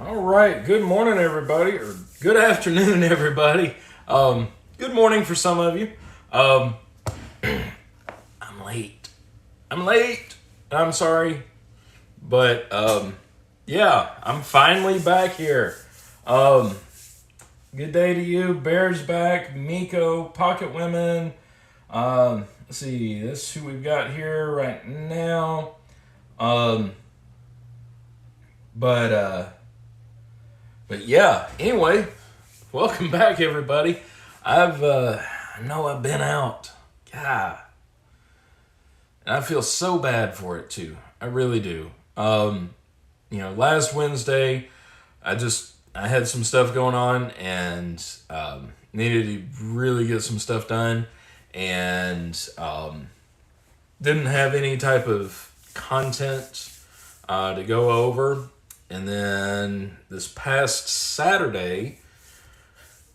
All right. Good morning, everybody, or good afternoon, everybody. Good morning for some of you. I'm late. I'm sorry, but yeah, I'm finally back here. Good day to you. Bear's back. Miko, Pocket Women. Let's see. This is who we've got here right now. But yeah, anyway, welcome back, everybody. I know I've been out. God. And I feel so bad for it, too. I really do. Last Wednesday, I had some stuff going on and needed to really get some stuff done. And didn't have any type of content to go over. And then this past Saturday,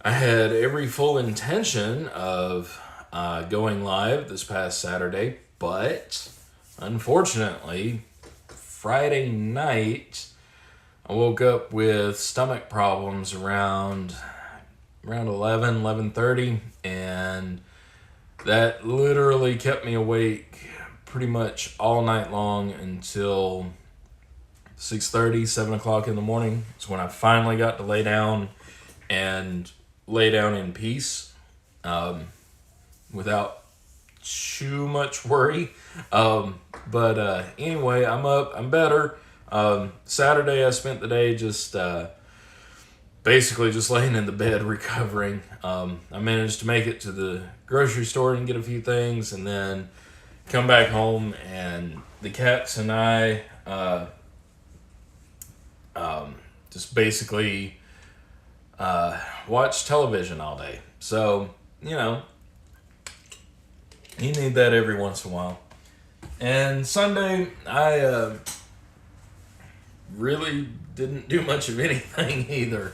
I had every full intention of going live this past Saturday, but unfortunately, Friday night, I woke up with stomach problems around 11:30, and that literally kept me awake pretty much all night long until 6:30, 7 o'clock in the morning. It's when I finally got to lay down in peace, without too much worry. But anyway, I'm up, I'm better. Saturday I spent the day just basically just laying in the bed recovering. I managed to make it to the grocery store and get a few things, and then come back home, and the cats and I just basically watch television all day. So, you need that every once in a while. And Sunday, I really didn't do much of anything either.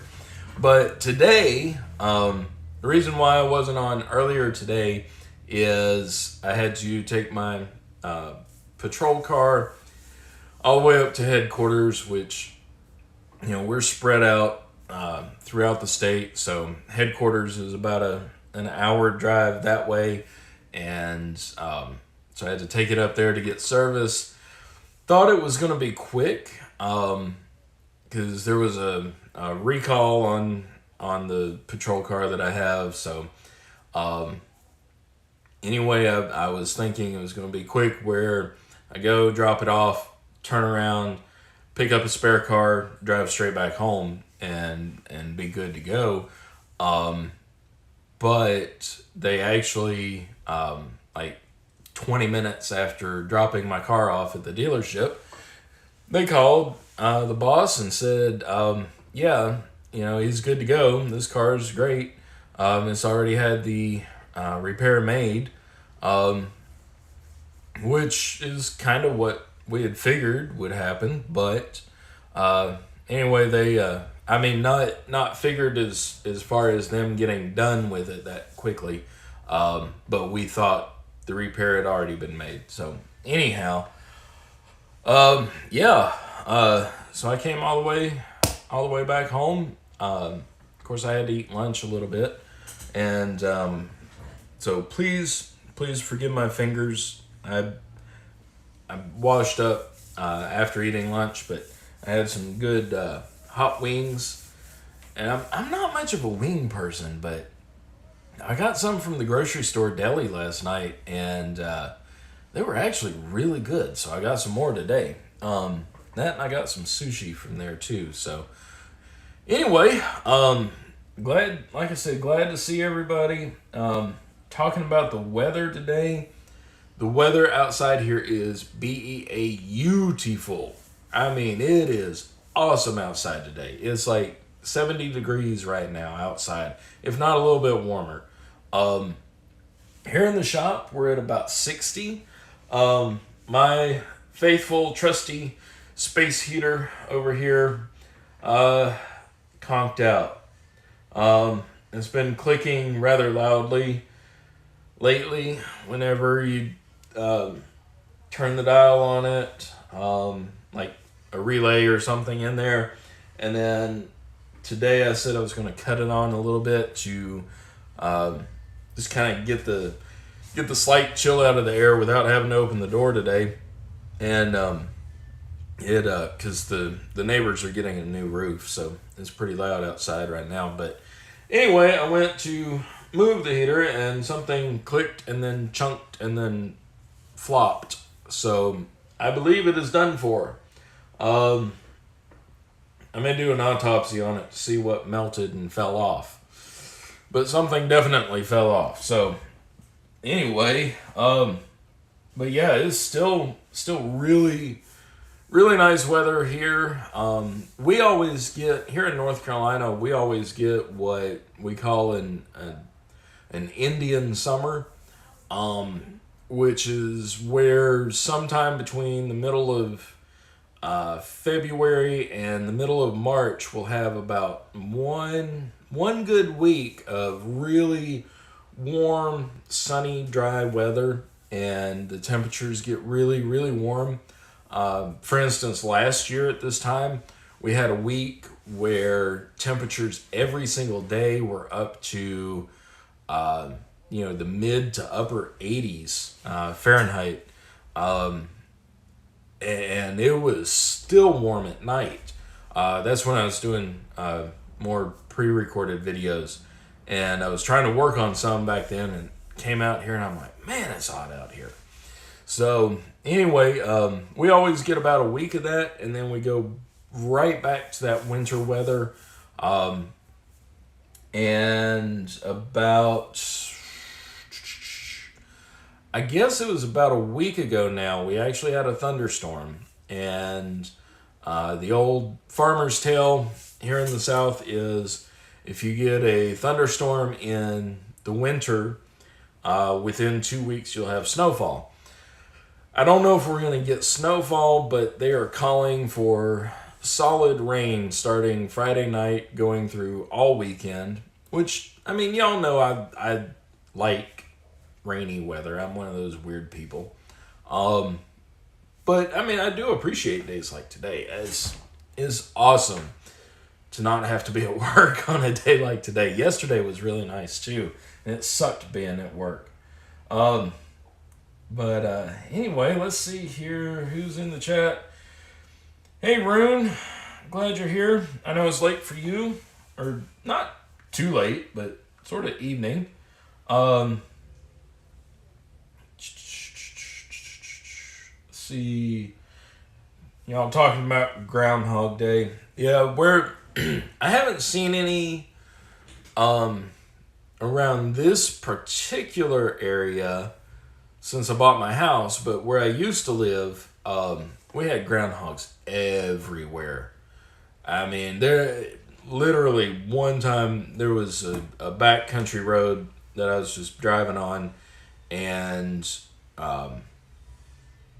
But today, the reason why I wasn't on earlier today is I had to take my patrol car all the way up to headquarters, which we're spread out throughout the state, so headquarters is about an hour drive that way, and so I had to take it up there to get service. Thought it was going to be quick, because there was a recall on the patrol car that I have, so anyway, I was thinking it was going to be quick, where I go, drop it off, turn around, pick up a spare car, drive straight back home, and be good to go. But they actually, like 20 minutes after dropping my car off at the dealership, they called the boss and said, yeah, he's good to go. This car is great. It's already had the repair made, which is kind of what we had figured would happen, but anyway, they not figured as far as them getting done with it that quickly, but we thought the repair had already been made. So anyhow, so I came all the way back home. Of course, I had to eat lunch a little bit, and so please forgive my fingers. I washed up after eating lunch, but I had some good hot wings. And I'm not much of a wing person, but I got some from the grocery store deli last night, and they were actually really good. So I got some more today. That, and I got some sushi from there too. So anyway, glad to see everybody. Talking about the weather today. The weather outside here is beautiful. I mean, it is awesome outside today. It's like 70 degrees right now outside, if not a little bit warmer. Here in the shop, we're at about 60. My faithful, trusty space heater over here conked out. It's been clicking rather loudly lately whenever you turn the dial on it, like a relay or something in there, And then today I said I was going to cut it on a little bit to just kind of get the slight chill out of the air without having to open the door today. And because the neighbors are getting a new roof, so it's pretty loud outside right now. But anyway, I went to move the heater and something clicked and then chunked and then flopped. So I believe it is done for. I may do an autopsy on it to see what melted and fell off, but something definitely fell off. So anyway, but yeah, it's still really nice weather here. We always get here in North Carolina. We always get what we call an Indian summer, which is where sometime between the middle of February and the middle of March, we'll have about one good week of really warm, sunny, dry weather, and the temperatures get really warm. For instance, last year at this time, we had a week where temperatures every single day were up to, the mid to upper 80s Fahrenheit. And it was still warm at night. That's when I was doing more pre-recorded videos, and I was trying to work on some back then, and came out here and I'm like, man, it's hot out here. So anyway, we always get about a week of that, and then we go right back to that winter weather. And about, I guess it was about a week ago now, we actually had a thunderstorm. And the old farmer's tale here in the South is if you get a thunderstorm in the winter, within 2 weeks you'll have snowfall. I don't know if we're going to get snowfall, but they are calling for solid rain starting Friday night going through all weekend, which, I mean, y'all know I like rainy weather. I'm one of those weird people. But, I mean, I do appreciate days like today. It's awesome to not have to be at work on a day like today. Yesterday was really nice, too, and it sucked being at work. But anyway, let's see here who's in the chat. Hey, Rune, glad you're here. I know it's late for you, or not too late, but sort of evening. Let's see. I'm talking about Groundhog Day. Yeah, I haven't seen any around this particular area since I bought my house, but where I used to live, we had groundhogs everywhere. I mean, there literally one time there was a backcountry road that I was just driving on, and I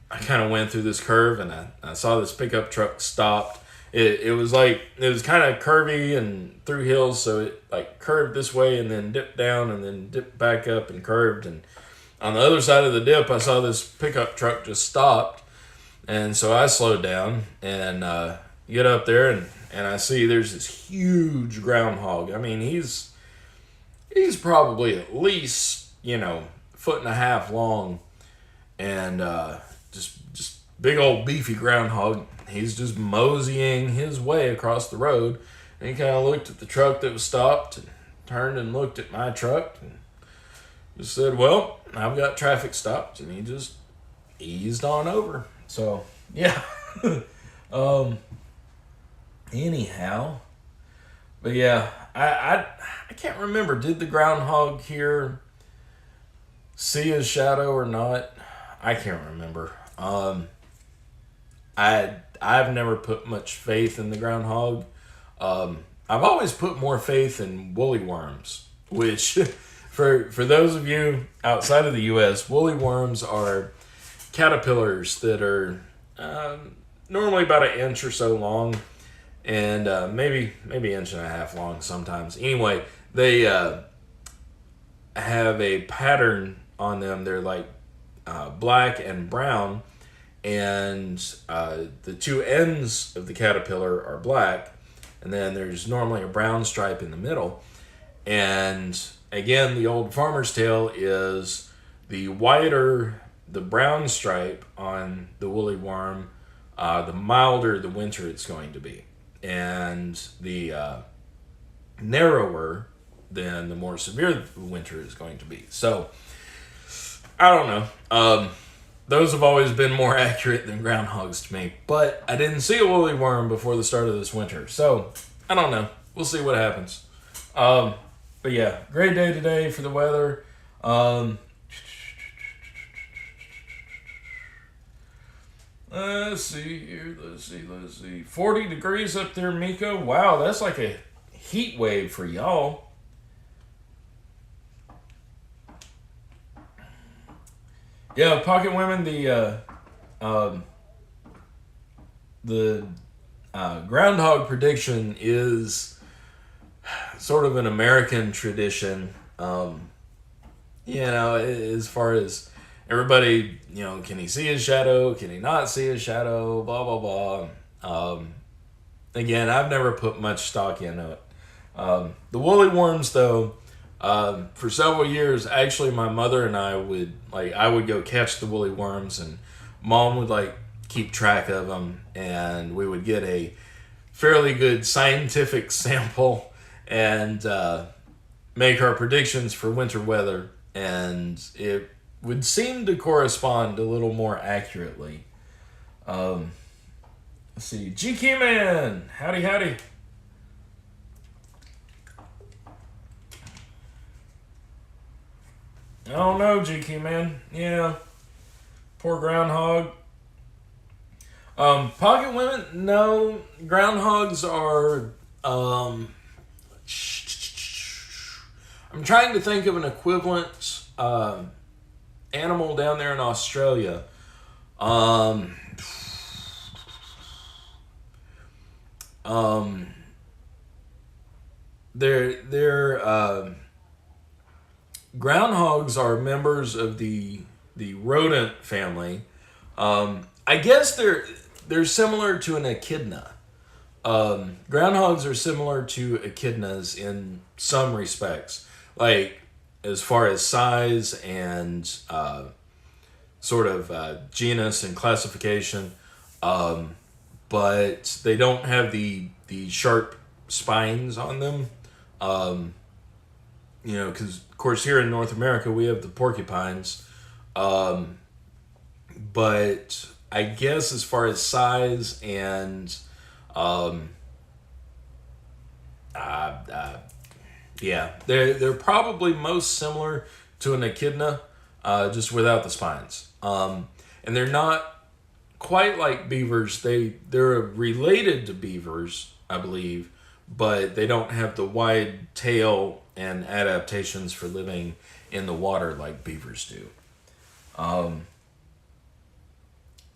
kind of went through this curve, and I saw this pickup truck stopped. It was kind of curvy and through hills, so it like curved this way and then dipped down and then dipped back up and curved, and on the other side of the dip, I saw this pickup truck just stopped, and so I slowed down and get up there, and I see there's this huge groundhog. I mean, he's probably at least, 1.5 feet long, and just big old beefy groundhog. He's just moseying his way across the road, and he kind of looked at the truck that was stopped and turned and looked at my truck and just said, well, I've got traffic stopped, and he just eased on over. So, yeah. Anyhow. But yeah, I can't remember. Did the groundhog here see his shadow or not? I can't remember. I've never put much faith in the groundhog. I've always put more faith in woolly worms, which... For those of you outside of the U.S., woolly worms are caterpillars that are normally about 1 inch or so long, and maybe 1.5 inches long sometimes. Anyway, they have a pattern on them. They're like black and brown, and the two ends of the caterpillar are black, and then there's normally a brown stripe in the middle. And again, the old farmer's tale is the whiter the brown stripe on the woolly worm, the milder the winter it's going to be. And the narrower, then the more severe the winter is going to be. So, I don't know. Those have always been more accurate than groundhogs to me. But I didn't see a woolly worm before the start of this winter. So, I don't know. We'll see what happens. But yeah, great day today for the weather. Let's see here. Let's see. 40 degrees up there, Miko. Wow, that's like a heat wave for y'all. Yeah, Pocket Women, the Groundhog Prediction is sort of an American tradition. As far as everybody, can he see his shadow? Can he not see his shadow? Blah, blah, blah. Again, I've never put much stock into it. The woolly worms, though, for several years, actually, my mother and I would go catch the woolly worms, and Mom would keep track of them, and we would get a fairly good scientific sample and make our predictions for winter weather, and it would seem to correspond a little more accurately. Let's see, GK Man, howdy. I don't know, GK Man. Yeah. Poor groundhog. Pocket Women, no. Groundhogs are, I'm trying to think of an equivalent, animal down there in Australia. Groundhogs are members of the rodent family. I guess they're similar to an echidna. Groundhogs are similar to echidnas in some respects, like as far as size and sort of genus and classification. But they don't have the sharp spines on them. Because of course here in North America we have the porcupines. But I guess as far as size and they're probably most similar to an echidna, just without the spines. And they're not quite like beavers. They're related to beavers, I believe, but they don't have the wide tail and adaptations for living in the water like beavers do.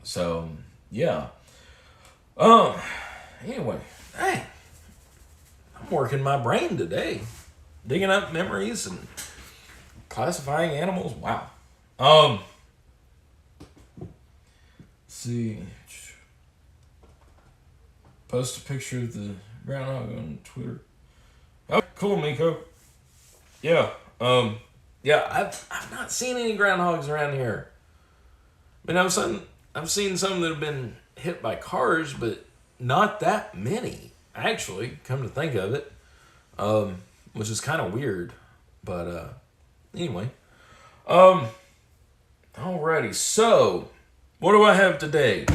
So yeah. Anyway, hey, I'm working my brain today, digging up memories and classifying animals. Wow. Let's see. Post a picture of the groundhog on Twitter. Oh, cool, Miko. Yeah. I've not seen any groundhogs around here. I mean, I've seen some that have been hit by cars, but not that many, actually, come to think of it. Which is kind of weird. But anyway. Alrighty, so what do I have today?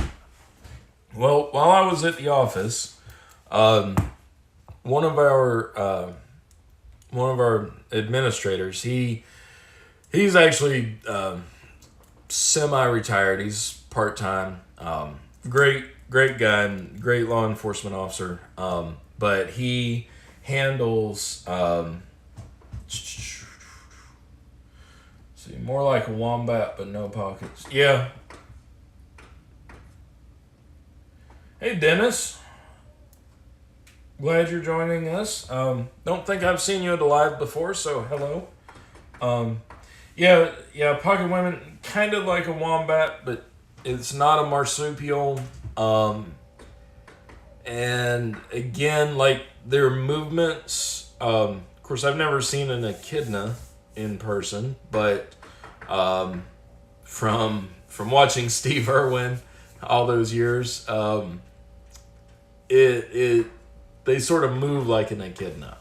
Well, while I was at the office, one of our administrators, he's actually semi-retired. He's part-time. Great guy, and great law enforcement officer. But he handles see, more like a wombat, but no pockets. Yeah. Hey, Dennis. Glad you're joining us. Don't think I've seen you at a live before, so hello. Pocket Women, kind of like a wombat, but it's not a marsupial. And again, like their movements. Of course, I've never seen an echidna in person, but from watching Steve Irwin all those years, they sort of move like an echidna.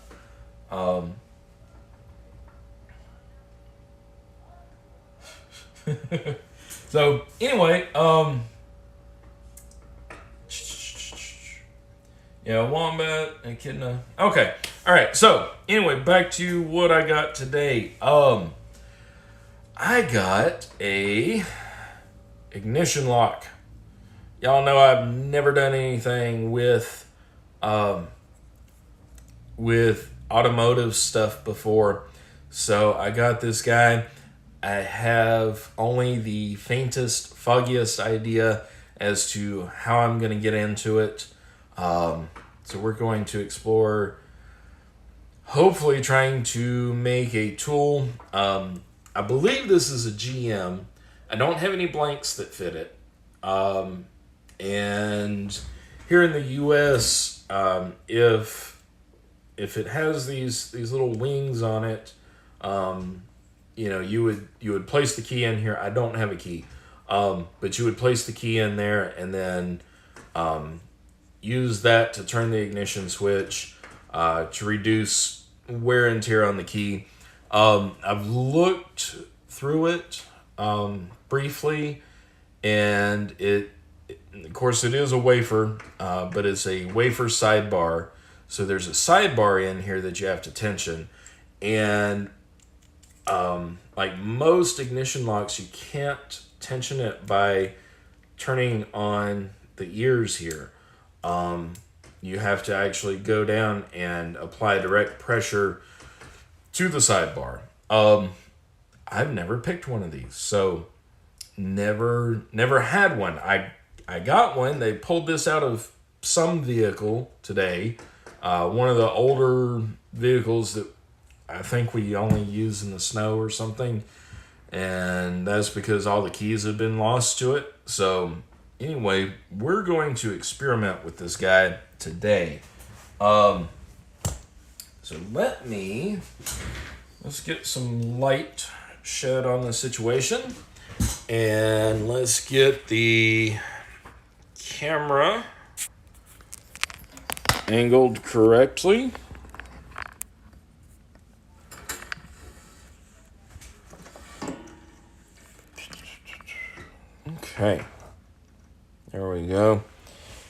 So anyway, yeah, wombat, echidna. Okay, all right. So anyway, back to what I got today. I got a ignition lock. Y'all know I've never done anything with automotive stuff before, so I got this guy. I have only the faintest, foggiest idea as to how I'm going to get into it. So we're going to explore, hopefully trying to make a tool. I believe this is a GM. I don't have any blanks that fit it. And here in the US, if it has these little wings on it, you would place the key in here. I don't have a key, but you would place the key in there and then use that to turn the ignition switch to reduce wear and tear on the key. I've looked through it briefly, and of course, it is a wafer, but it's a wafer sidebar. So there's a sidebar in here that you have to tension, and like most ignition locks, you can't tension it by turning on the ears here. You have to actually go down and apply direct pressure to the sidebar. I've never picked one of these, so never had one. I got one. They pulled this out of some vehicle today. One of the older vehicles that I think we only use in the snow or something. And that's because all the keys have been lost to it. So anyway, we're going to experiment with this guy today. So let's get some light shed on the situation. And let's get the camera angled correctly. Okay, there we go.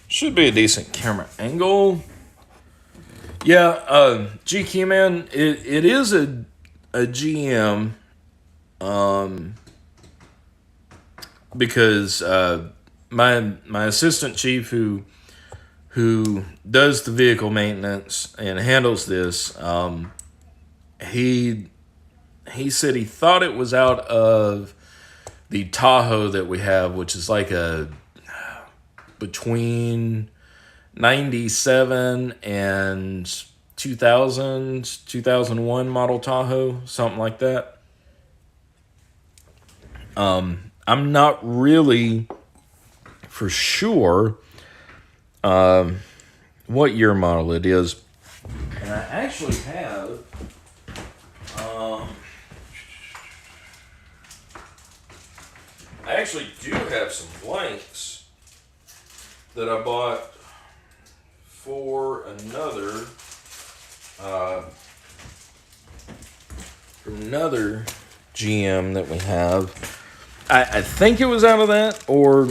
Should be a decent camera angle. Yeah, G-Key Man, it is a GM, because my assistant chief who does the vehicle maintenance and handles this, he said he thought it was out of the Tahoe that we have, which is like a between 97 and 2001 model Tahoe, something like that. I'm not really for sure what year model it is. And I actually have I actually do have some blanks that I bought for another GM that we have. I think it was out of that, or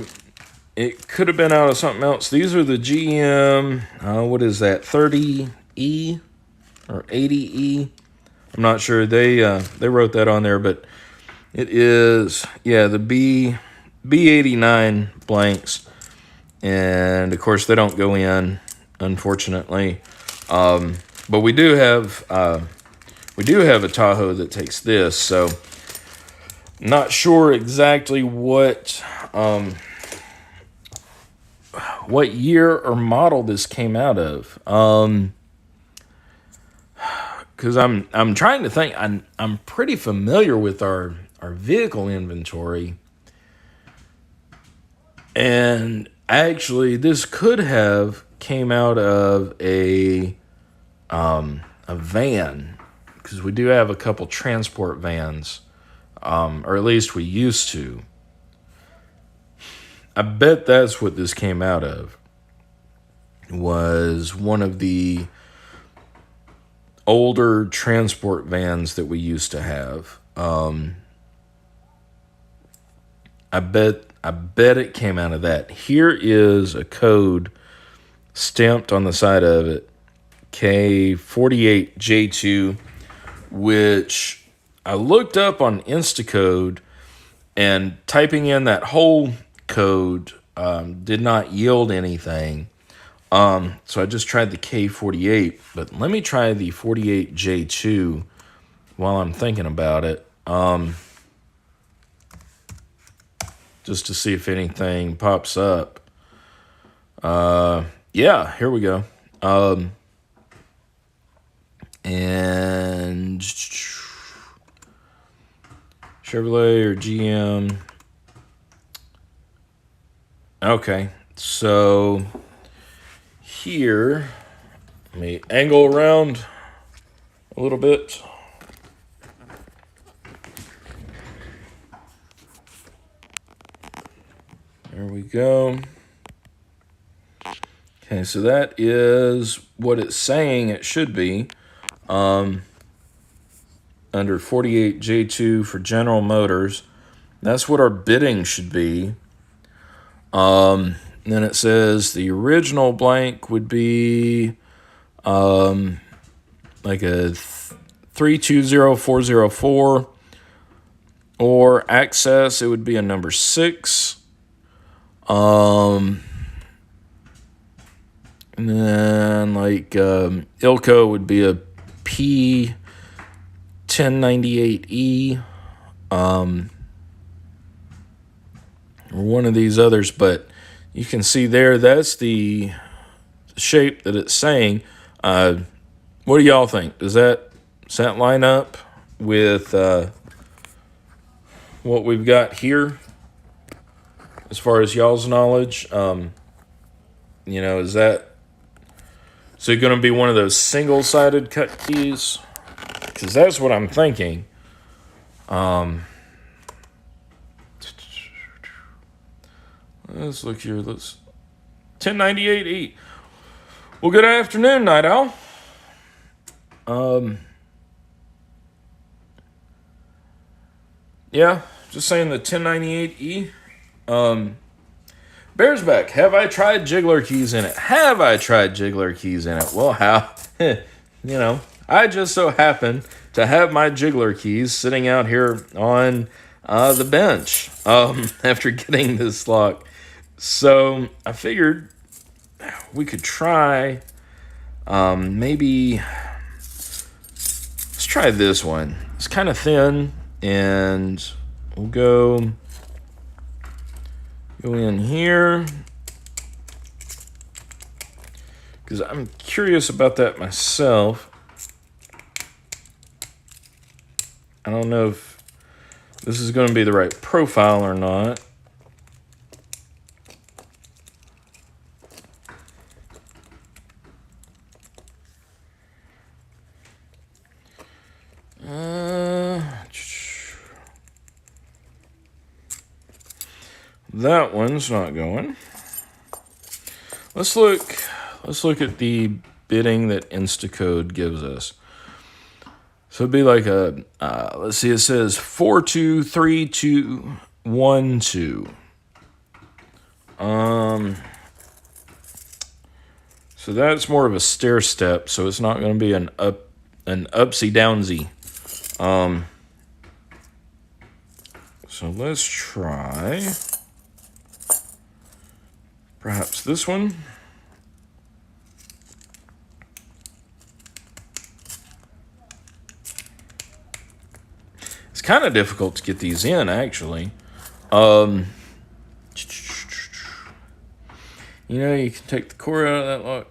it could have been out of something else. These are the GM, what is that, 30E or 80E? I'm not sure. They wrote that on there, but it is, yeah, the B89 blanks. And, of course, they don't go in, unfortunately. But we do have a Tahoe that takes this, so not sure exactly what year or model this came out of. Because I'm trying to think. I'm pretty familiar with our vehicle inventory, and actually this could have came out of a van, because we do have a couple transport vans, or at least we used to. I bet that's what this came out of. Was one of the older transport vans that we used to have. I bet it came out of that. Here is a code stamped on the side of it, K48J2, which I looked up on Instacode, and typing in that whole code did not yield anything. So I just tried the K48, but let me try the 48J2 while I'm thinking about it. Just to see if anything pops up. Yeah, here we go. And Chevrolet or GM. Okay, so here, let me angle around a little bit. There we go. Okay, so that is what it's saying it should be. Under 48J2 for General Motors. That's what our bidding should be. Then it says the original blank would be like a 320404, or access, it would be a number 6. And then like Ilco would be a P1098E, or one of these others, but you can see there, that's the shape that it's saying. What do y'all think? Does that line up with what we've got here as far as y'all's knowledge? Is it going to be one of those single-sided cut keys? Because that's what I'm thinking. Let's look here. 1098E. Well, good afternoon, Night Owl. Yeah, just saying the 1098E. Bears back. Have I tried jiggler keys in it? Have I tried jiggler keys in it? Well, how? I just so happen to have my jiggler keys sitting out here on the bench after getting this lock. So I figured we could try maybe, let's try this one. It's kind of thin, and we'll go in here because I'm curious about that myself. I don't know if this is going to be the right profile or not. That one's not going. Let's look at the bidding that Instacode gives us. So it'd be like a, let's see, it says 423212. So that's more of a stair step, so it's not going to be an upsy downsy. So let's try perhaps this one. It's kind of difficult to get these in, actually. You can take the core out of that lock.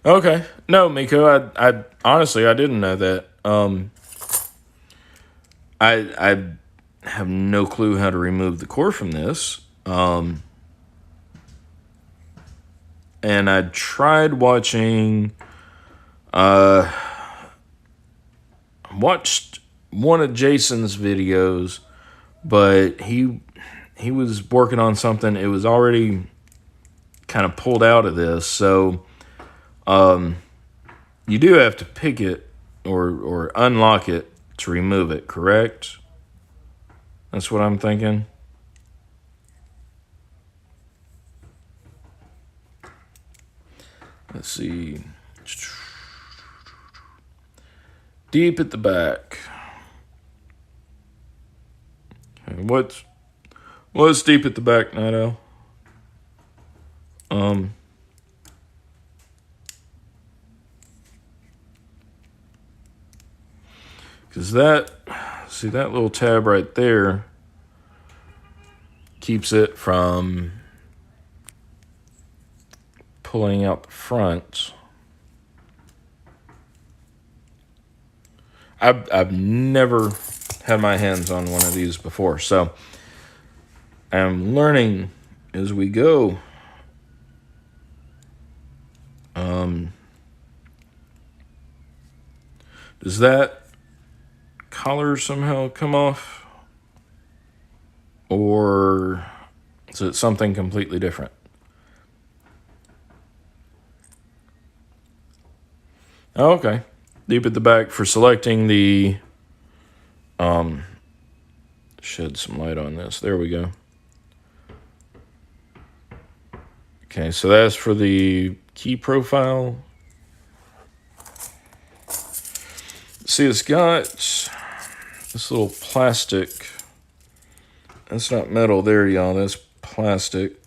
Okay. No, Miko, I honestly, I didn't know that. I have no clue how to remove the core from this. and I tried watching, watched one of Jason's videos, but he was working on something. It was already kind of pulled out of this, so you do have to pick it or unlock it to remove it, correct? That's what I'm thinking. Let's see. Deep at the back. Okay, what's deep at the back, Night Owl? Because that little tab right there keeps it from pulling out the front. I've never had my hands on one of these before, so I'm learning as we go. Does that collar somehow come off? Or is it something completely different? Oh, okay. Deep at the back for selecting the... shed some light on this. There we go. Okay, so that's for the key profile. See, it's got this little plastic. That's not metal there, y'all. That's plastic.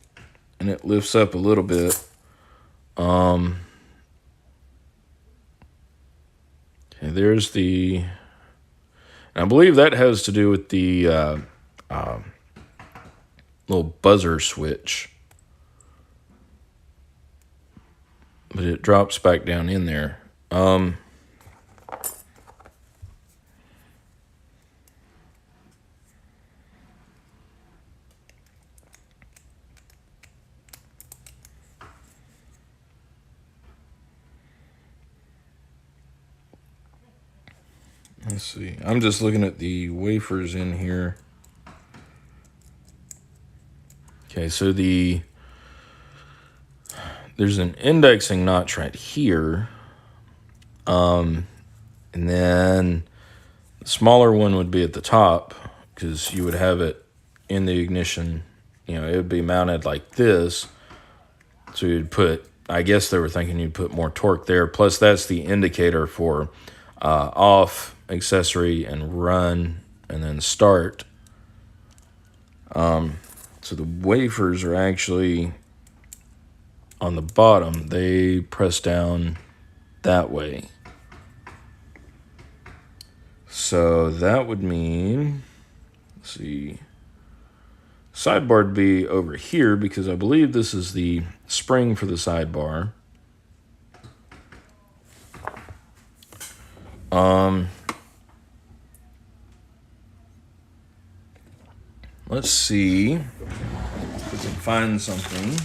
And it lifts up a little bit. Okay, there's the... I believe that has to do with the little buzzer switch. But it drops back down in there. Let's see. I'm just looking at the wafers in here. Okay, so there's an indexing notch right here. And then the smaller one would be at the top because you would have it in the ignition. You know, it would be mounted like this. So you'd put, I guess they were thinking you'd put more torque there. Plus that's the indicator for off, accessory, and run, and then start. So the wafers are actually on the bottom. They press down that way. So that would mean, let's see, sidebar would be over here because I believe this is the spring for the sidebar. Let's see if we can find something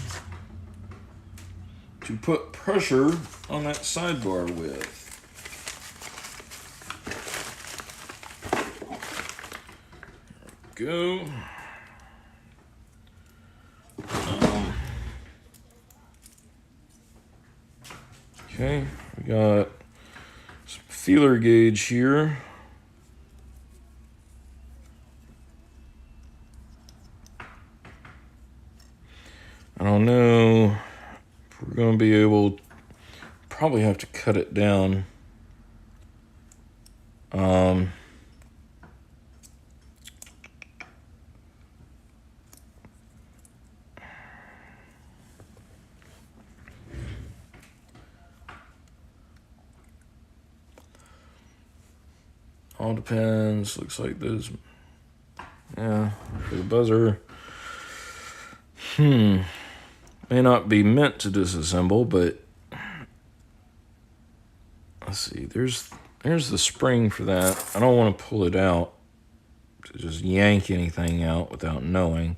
to put pressure on that sidebar with. There we go. Okay, we got some feeler gauge here. I don't know if we're going to be able, probably have to cut it down. All depends. Looks like there's, yeah, for the buzzer. May not be meant to disassemble, but let's see. There's the spring for that. I don't want to pull it out to just yank anything out without knowing.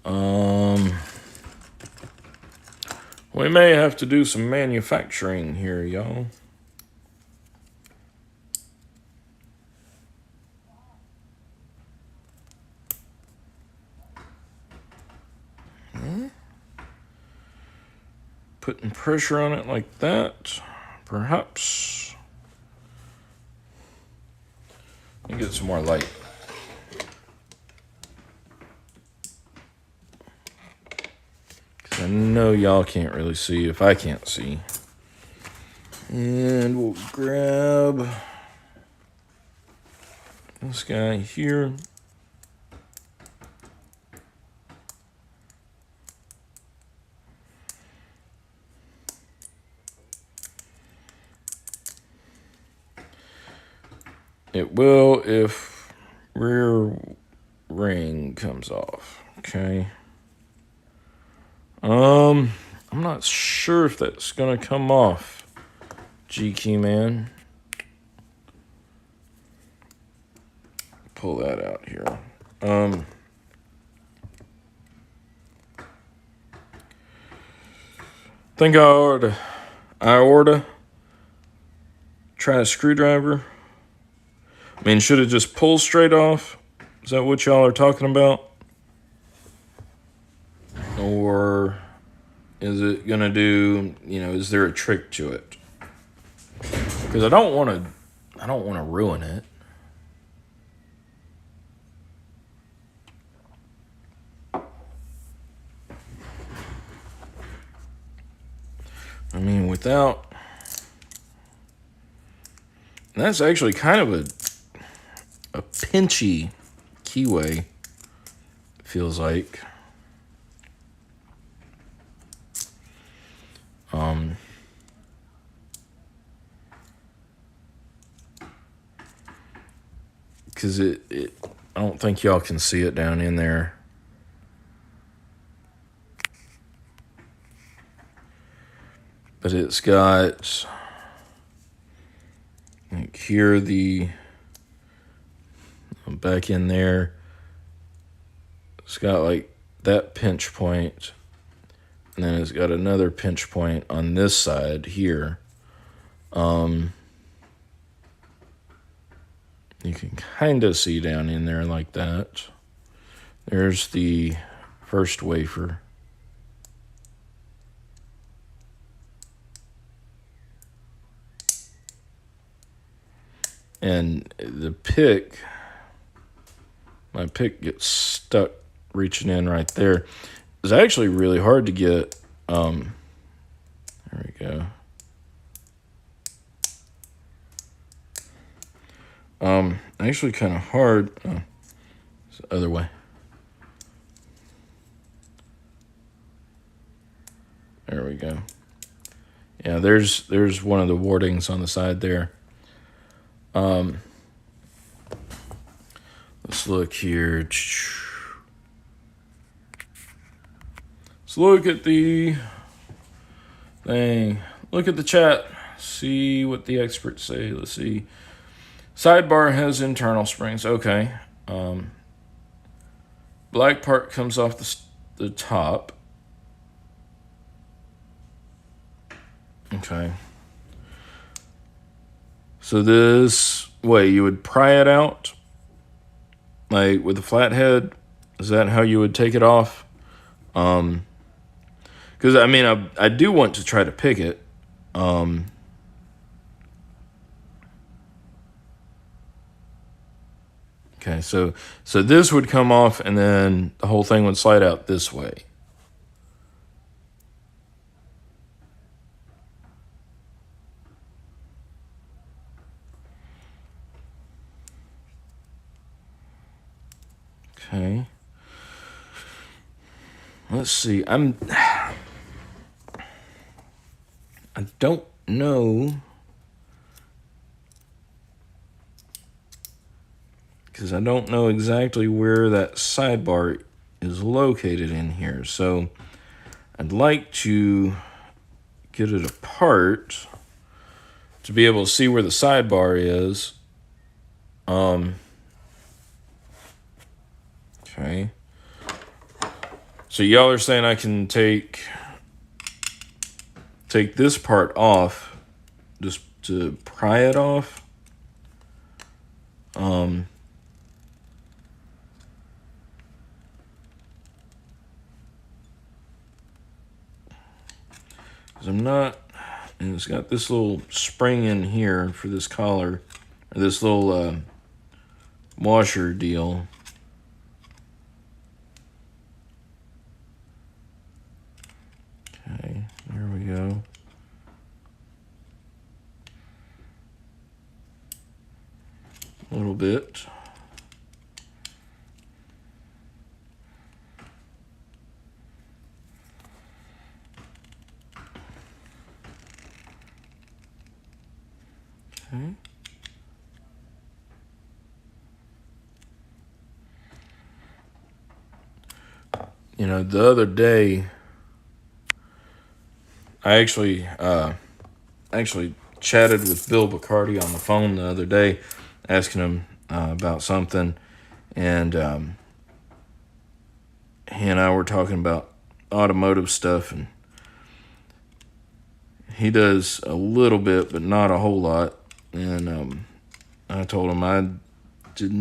What We may have to do some manufacturing here, y'all. Putting pressure on it like that, perhaps. Let me get some more light. I know y'all can't really see if I can't see. And we'll grab this guy here. It will if rear ring comes off. Okay. I'm not sure if that's gonna come off, G-Key Man. Pull that out here. Think I ought to try a screwdriver. I mean, should it just pull straight off? Is that what y'all are talking about? Or is it gonna do, is there a trick to it? Because I don't want to ruin it. I mean, without... That's actually kind of a pinchy keyway, feels like. Because I don't think y'all can see it down in there. But it's got, like here, back in there, it's got like that pinch point, and then it's got another pinch point on this side here. You can kind of see down in there like that. There's the first wafer. And the pick, my pick gets stuck reaching in right there. It's actually really hard to get, there we go. Actually kind of hard, it's the other way. There we go. Yeah, there's one of the wardings on the side there. Let's look here. Let's look at the thing. Look at the chat. See what the experts say. Let's see. Sidebar has internal springs. Okay. Black part comes off the top. Okay. So this way, you would pry it out, like with a flathead. Is that how you would take it off? Because I mean, I do want to try to pick it. Okay, so this would come off, and then the whole thing would slide out this way. Okay. Let's see. I don't know, because I don't know exactly where that sidebar is located in here. So I'd like to get it apart to be able to see where the sidebar is. Okay. So y'all are saying I can take take this part off, just to pry it off. 'cause I'm not, and it's got this little spring in here for this collar, or this little washer deal. Okay, there we go. A little bit. Okay. You know, the other day, I actually chatted with Bill Bacardi on the phone the other day, asking him about something, and he and I were talking about automotive stuff, and he does a little bit, but not a whole lot. And I told him I did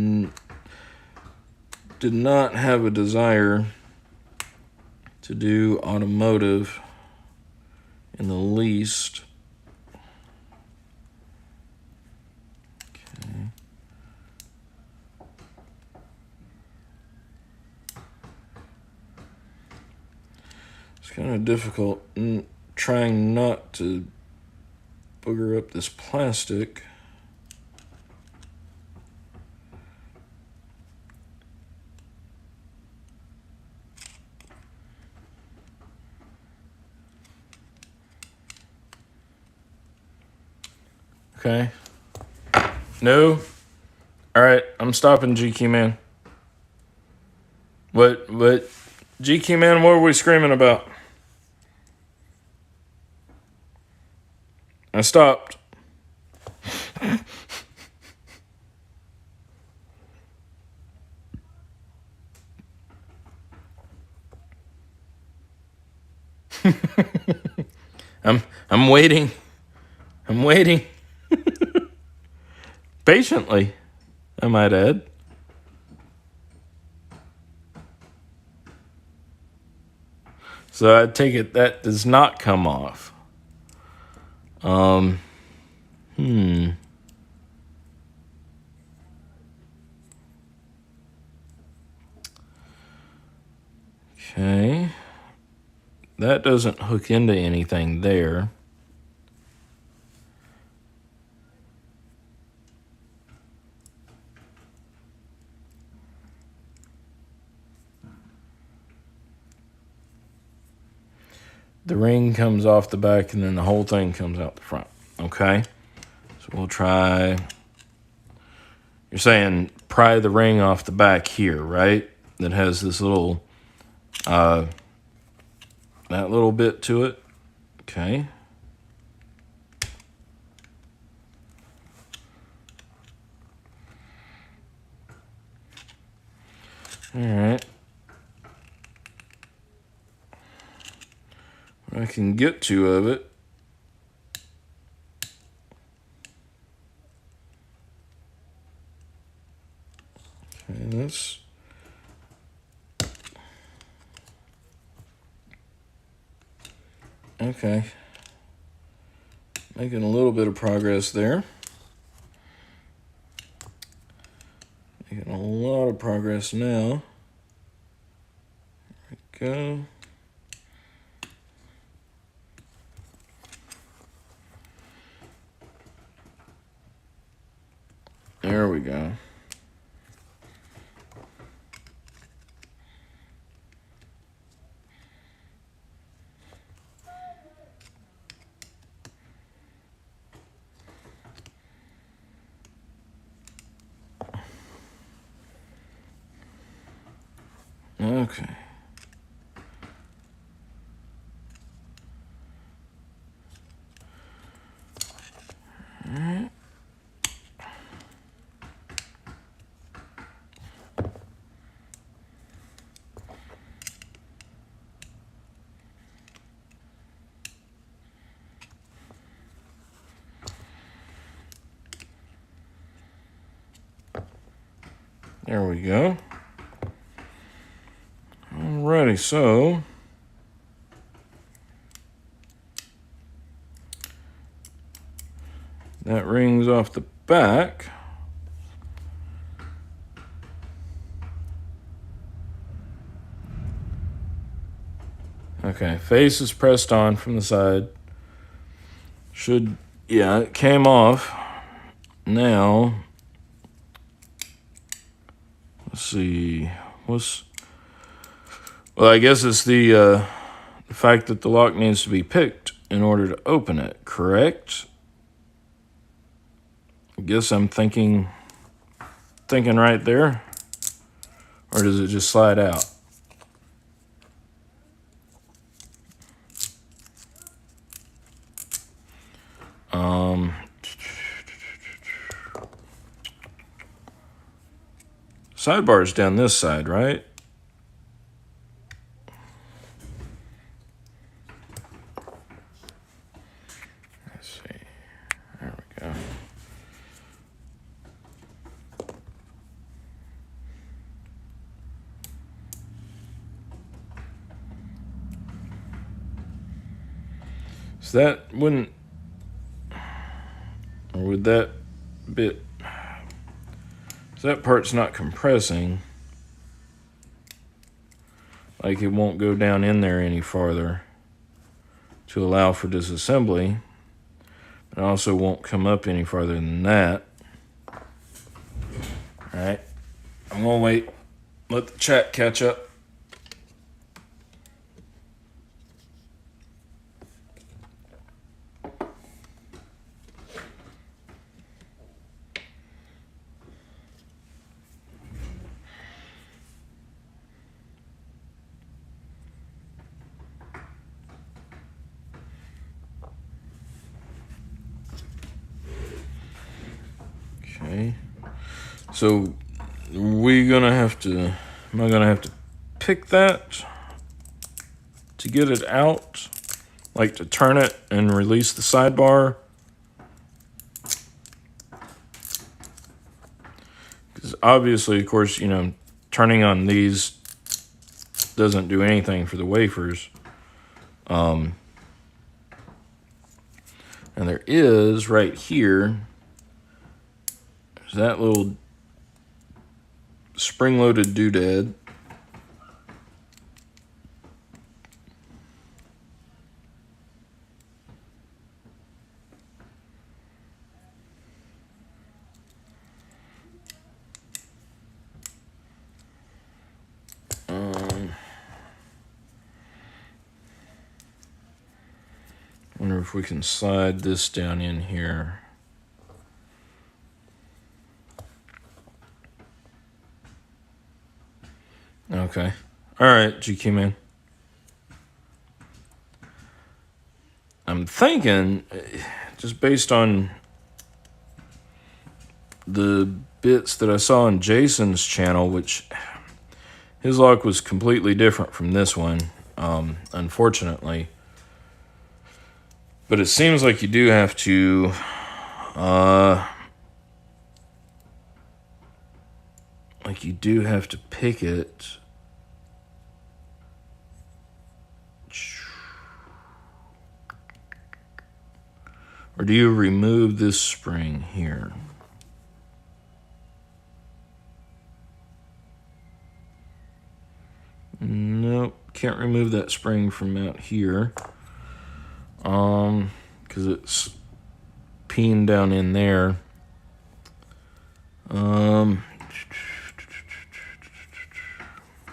not have a desire to do automotive in the least. Okay. It's kind of difficult trying not to booger up this plastic. Okay. No. All right, I'm stopping, GQ man. What, GQ man, what are we screaming about? I stopped. I'm waiting. I'm waiting. Patiently, I might add. So I take it that does not come off. Okay. That doesn't hook into anything there. The ring comes off the back, and then the whole thing comes out the front. Okay? So we'll try. You're saying pry the ring off the back here, right? That has this little, that little bit to it. Okay. All right. What I can get to of it. Okay, this. Okay. Making a little bit of progress there. Making a lot of progress now. There we go. There we go. Okay. All right. There we go. Alrighty, so that rings off the back. Okay, face is pressed on from the side. Yeah, it came off. Now, let's see. Well, I guess it's the fact that the lock needs to be picked in order to open it, correct? I guess I'm thinking right there. Or does it just slide out? Sidebar's down this side, right? Let's see. There we go. So that wouldn't, or would that bit, so that part's not compressing, like it won't go down in there any farther to allow for disassembly. It also won't come up any farther than that. Alright, I'm gonna wait, let the chat catch up. Okay, so am I gonna have to pick that to get it out, like to turn it and release the sidebar? Because obviously, of course, you know, turning on these doesn't do anything for the wafers. And there is right here, there's that little spring-loaded doodad. Wonder if we can slide this down in here. Okay. All right, GQ man. I'm thinking, just based on the bits that I saw on Jason's channel, which his lock was completely different from this one, unfortunately. But it seems like you do have to, pick it. Or do you remove this spring here? Nope, can't remove that spring from out here. Because it's peened down in there.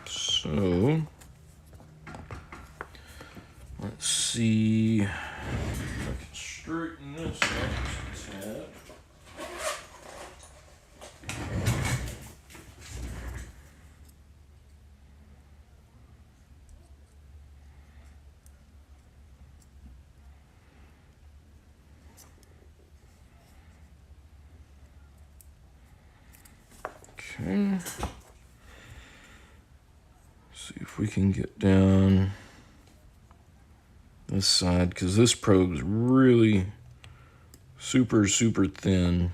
So let's see if I can straighten this up just a tad. Okay. See if we can get down this side, because this probe's really super thin.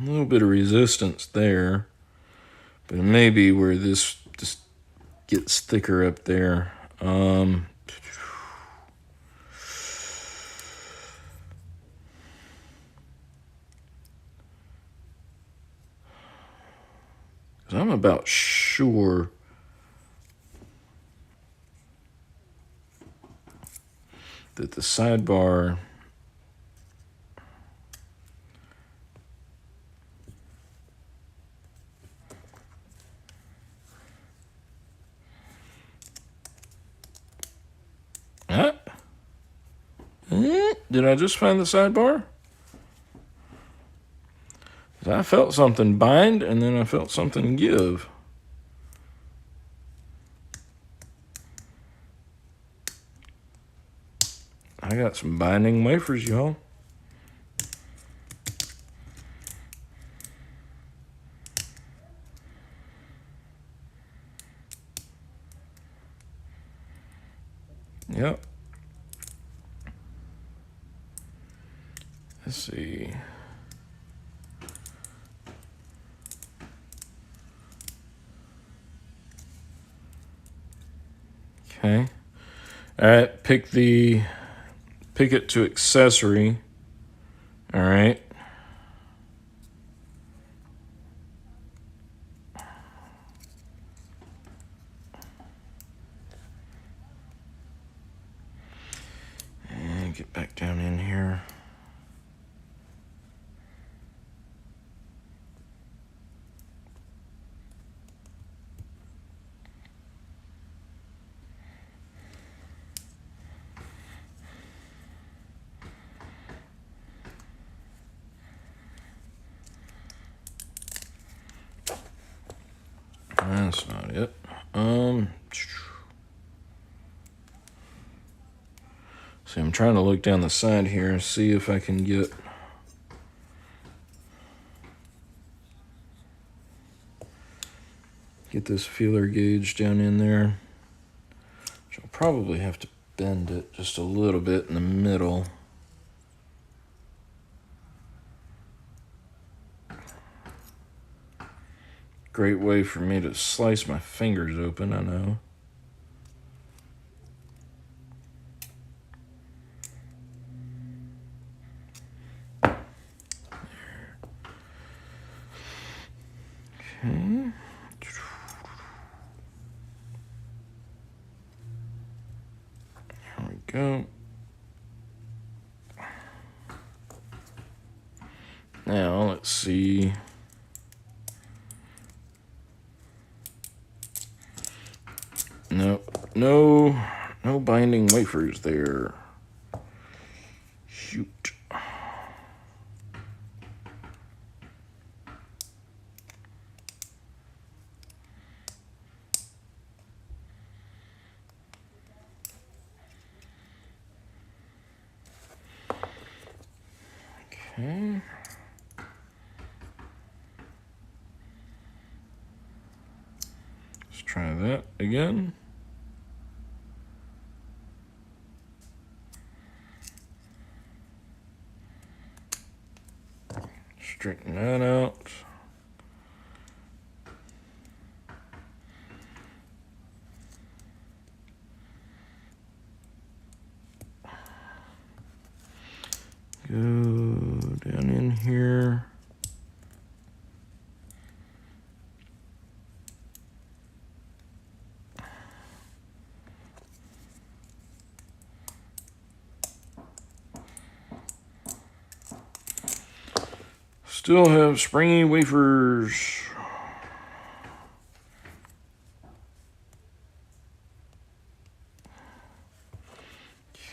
little bit of resistance there, but it may be where this just gets thicker up there. I'm about sure that the sidebar did I just find the sidebar? I felt something bind, and then I felt something give. I got some binding wafers, y'all. Yep. Let's see. Okay. All right, pick it to accessory. All right. And get back down in here. That's not it. See, I'm trying to look down the side here and see if I can get this feeler gauge down in there. Which I'll probably have to bend it just a little bit in the middle. Great way for me to slice my fingers open, I know. Okay. There we go. Now, let's see. No binding wafers there. Shoot. Okay. Let's try that again. Straighten that out. Go down in here. Still have springy wafers.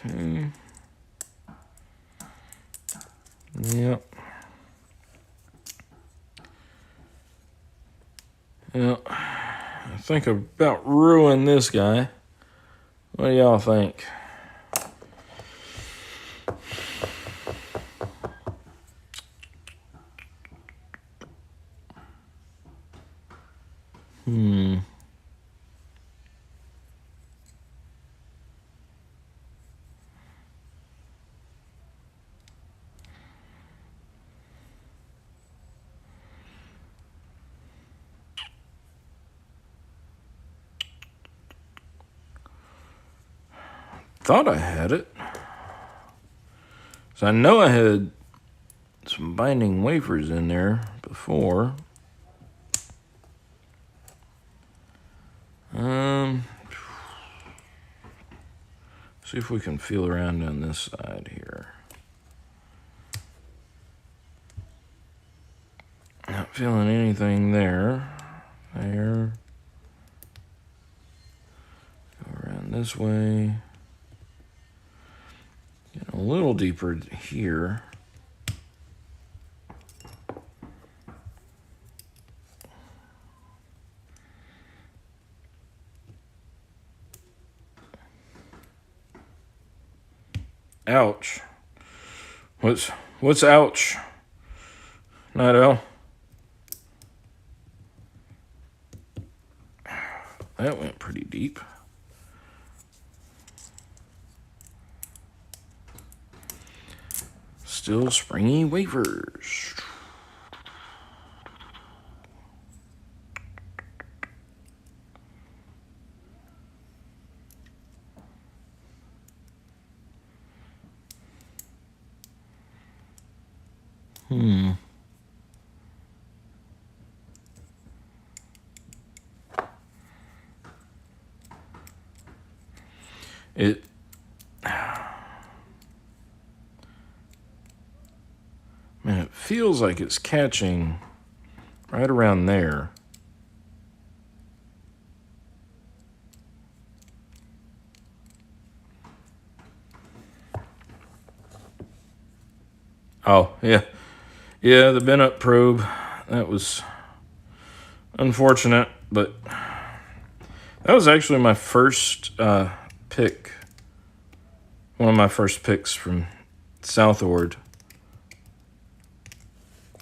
Okay. Yep. Well, I think I about ruined this guy. What do y'all think? thought I had it. So I know I had some binding wafers in there before. See if we can feel around on this side here. Not feeling anything there. There. Go around this way. Get a little deeper here. Ouch. What's ouch? Night Owl. That went pretty deep. Still springy wafers. It man, it feels like it's catching right around there. Oh, yeah. Yeah, the bent up probe. That was unfortunate, but that was actually my first pick. One of my first picks from Southward.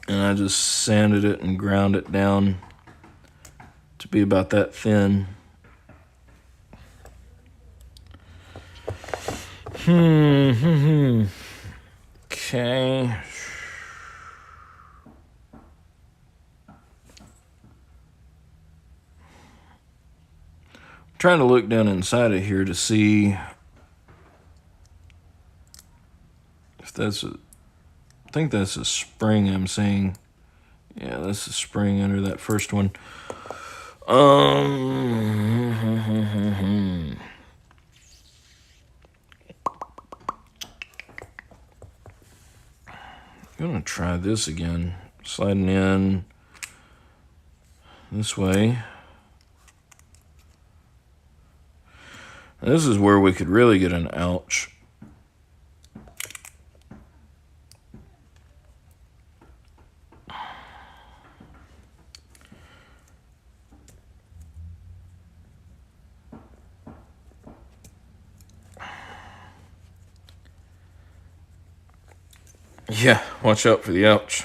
And I just sanded it and ground it down to be about that thin. Okay. I'm trying to look down inside of here to see if that's a, I think that's a spring I'm seeing. Yeah, that's a spring under that first one. I'm gonna try this again. Sliding in this way. This is where we could really get an ouch. Yeah, watch out for the ouch.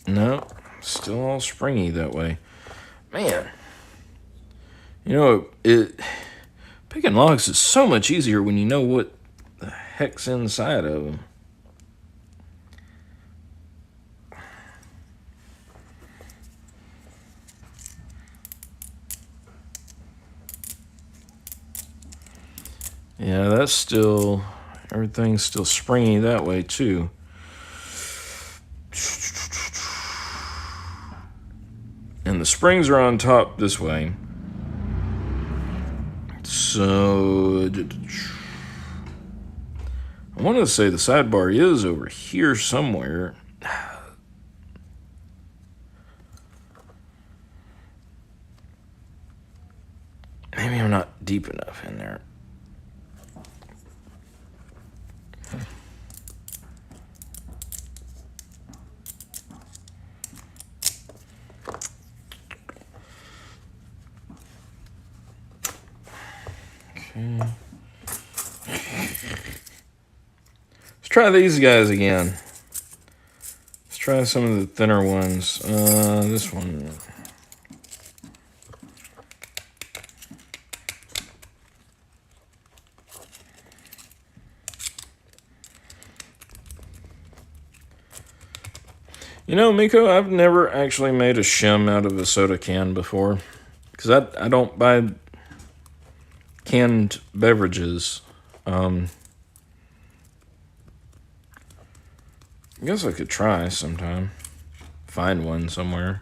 No, still all springy that way. Man, you know, picking logs is so much easier when you know what the heck's inside of them. Yeah, that's still, everything's still springy that way too. And the springs are on top this way. So, I want to say the sidebar is over here somewhere. Maybe I'm not deep enough in there. Okay. Let's try these guys again. Let's try some of the thinner ones. This one. You know, Miko, I've never actually made a shim out of a soda can before. Because I don't buy canned beverages. I guess I could try sometime. Find one somewhere.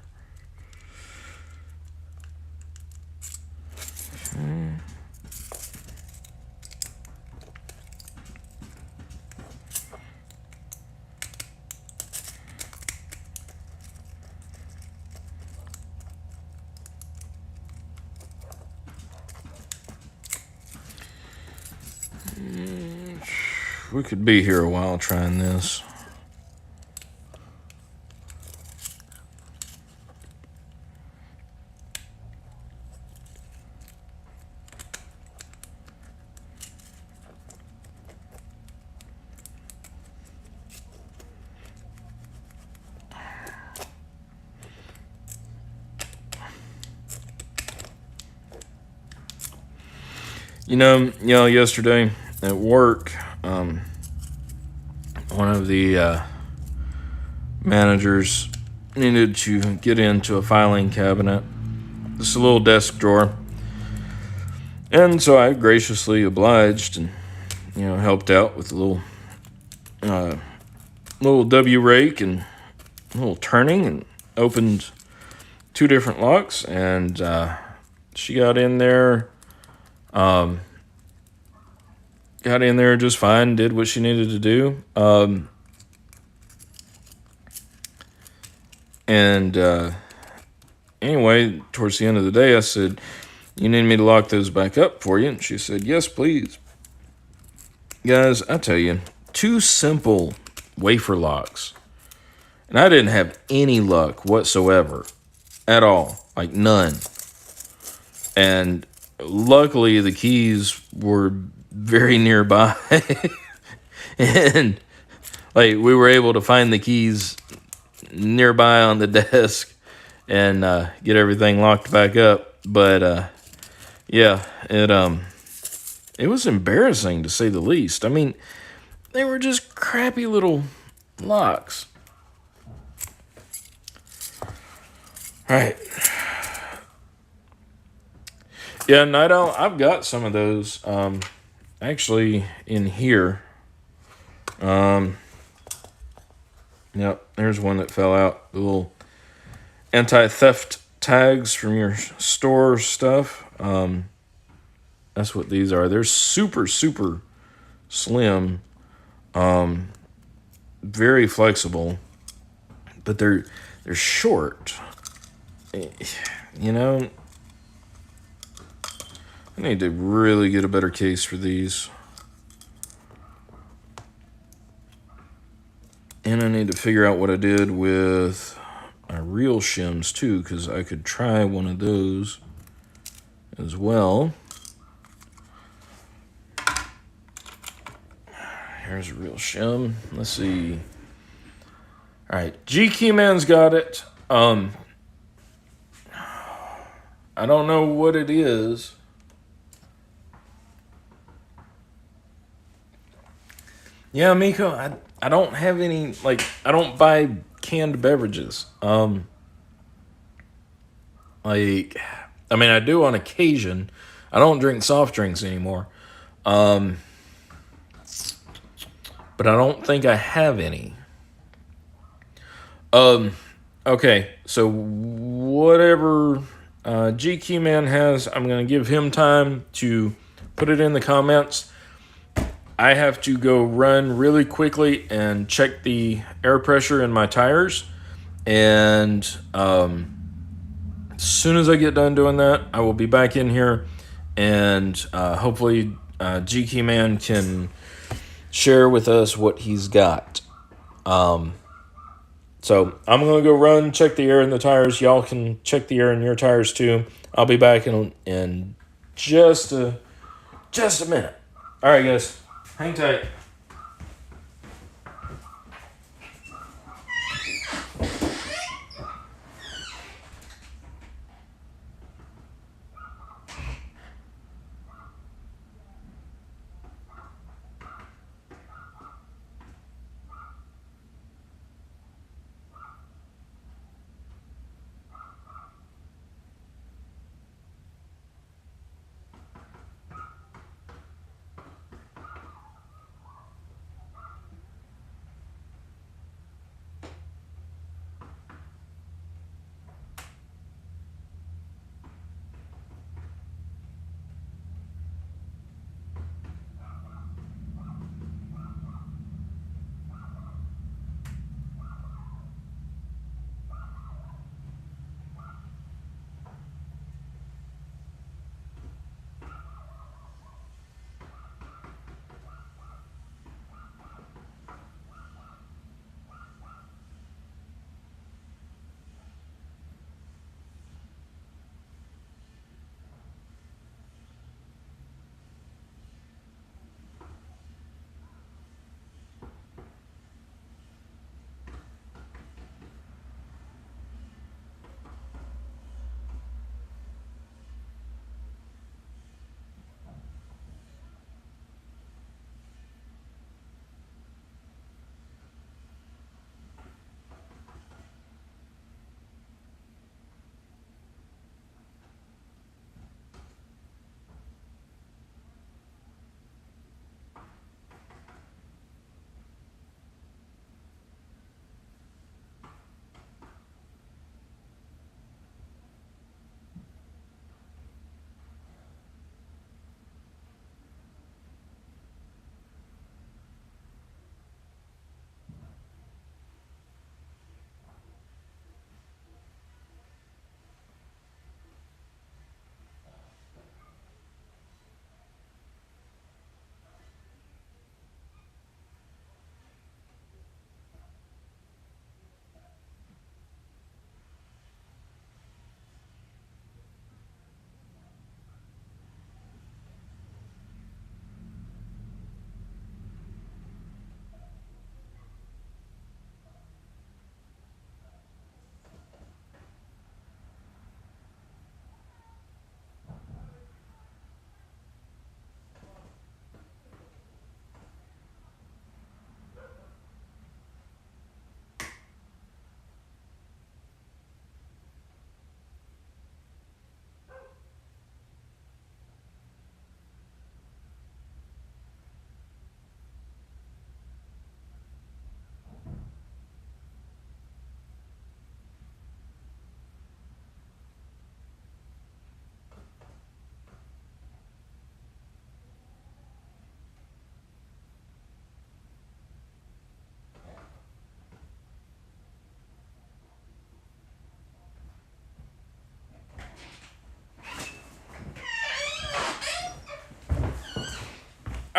We could be here a while trying this. You know, yesterday at work, one of the managers needed to get into a filing cabinet, just a little desk drawer, and so I graciously obliged and helped out with a little W rake and a little turning, and opened 2 different locks, and she got in there. Got in there just fine, did what she needed to do. Anyway, towards the end of the day, I said, "You need me to lock those back up for you?" And she said, "Yes, please." Guys, I tell you, 2 simple wafer locks. And I didn't have any luck whatsoever. At all. Like, none. And luckily, the keys were very nearby. And, like, we were able to find the keys nearby on the desk and get everything locked back up. But, yeah, it was embarrassing, to say the least. I mean, they were just crappy little locks. All right. Yeah, Night Owl, I've got some of those actually in here. Yep, there's one that fell out. The little anti-theft tags from your store stuff. That's what these are. They're super, super slim. Very flexible. But they're short. You know, I need to really get a better case for these. And I need to figure out what I did with my real shims too, because I could try one of those as well. Here's a real shim. Let's see. All right, GQ Man's got it. I don't know what it is. Yeah, Miko, I don't have any, like, I don't buy canned beverages. Like, I mean, I do on occasion. I don't drink soft drinks anymore. But I don't think I have any. Okay, so whatever GQ Man has, I'm going to give him time to put it in the comments. I have to go run really quickly and check the air pressure in my tires. And as soon as I get done doing that, I will be back in here. And hopefully GQ Man can share with us what he's got. So I'm going to go run, check the air in the tires. Y'all can check the air in your tires too. I'll be back in just a minute. All right, guys. Hang tight.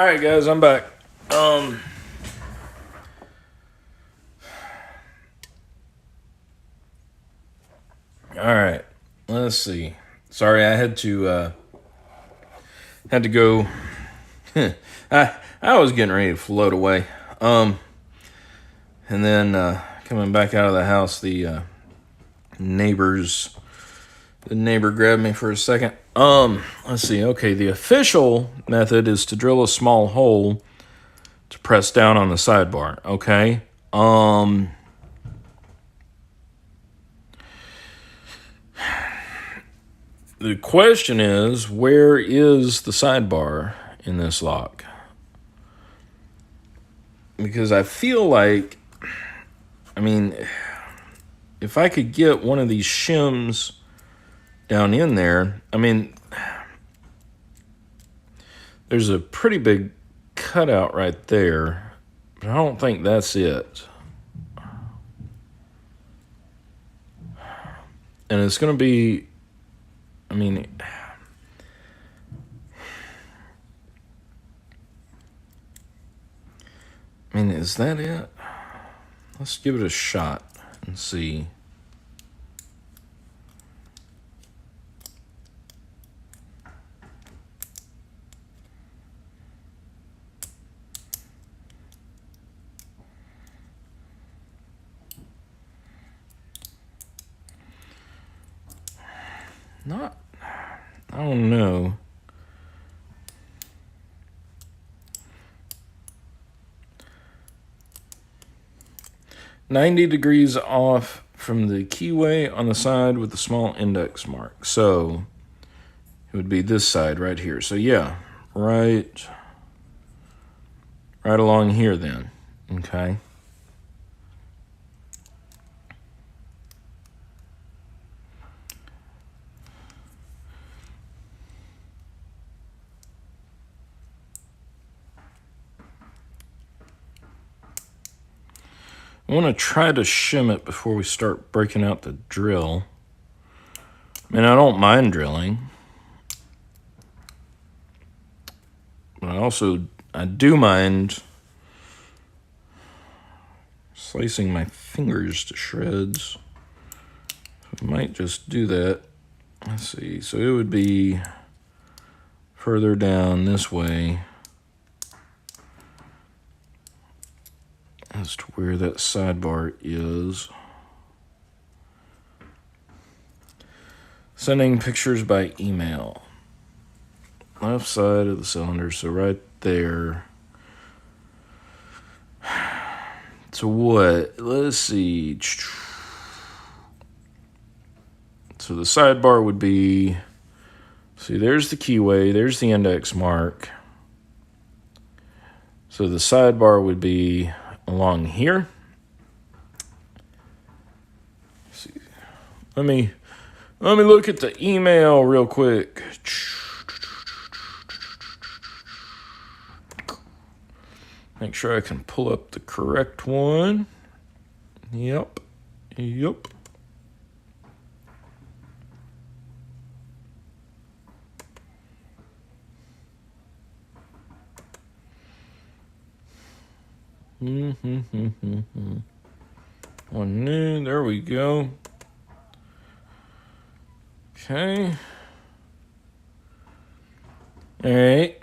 All right, guys, I'm back. All right, let's see. Sorry, I had to go. I was getting ready to float away. And then coming back out of the house, the neighbor grabbed me for a second. Let's see. Okay, the official method is to drill a small hole to press down on the sidebar. Okay. The question is, where is the sidebar in this lock? Because I feel like, I mean, if I could get one of these shims down in there, I mean, there's a pretty big cutout right there, but I don't think that's it. And it's going to be, I mean, is that it? Let's give it a shot and see. I don't know. $90 off from the keyway on the side with the small index mark. So it would be this side right here. So yeah, right along here then. Okay. I want to try to shim it before we start breaking out the drill. I mean, I don't mind drilling. But I do mind slicing my fingers to shreds. So I might just do that. Let's see. So it would be further down this way as to where that sidebar is. Sending pictures by email. Left side of the cylinder, so right there. So what? Let's see. So the sidebar would be, see, there's the keyway, there's the index mark. So the sidebar would be along here. Let's see. Let me look at the email real quick. Make sure I can pull up the correct one. Yep. One new, there we go. Okay. All right.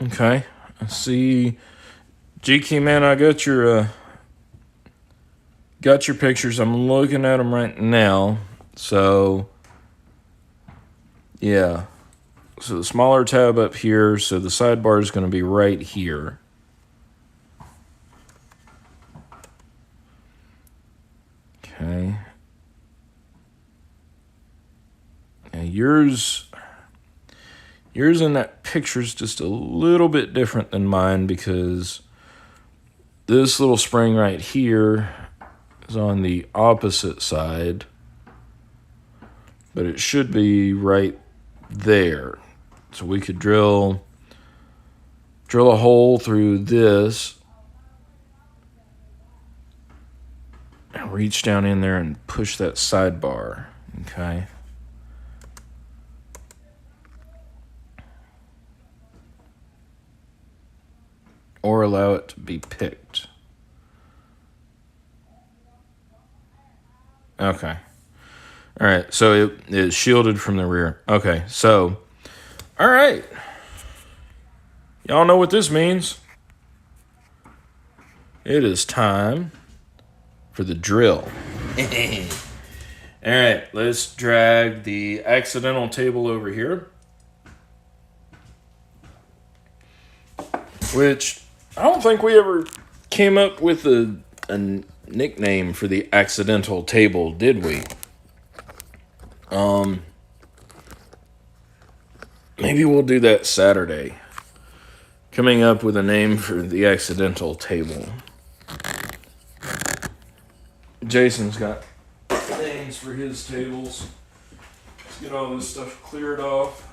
Okay. I see. GK, man, I got your pictures. I'm looking at them right now. So, yeah. So the smaller tab up here, so the sidebar is going to be right here. Okay. Now yours in that picture is just a little bit different than mine because this little spring right here is on the opposite side, but it should be right there. So we could drill a hole through this and reach down in there and push that sidebar. Okay. or allow it to be picked. Okay. All right, so it is shielded from the rear. Okay, so, all right. Y'all know what this means. It is time for the drill. All right, let's drag the accidental table over here. Which, I don't think we ever came up with a nickname for the accidental table, did we? Maybe we'll do that Saturday. Coming up with a name for the accidental table. Jason's got names for his tables. Let's get all this stuff cleared off.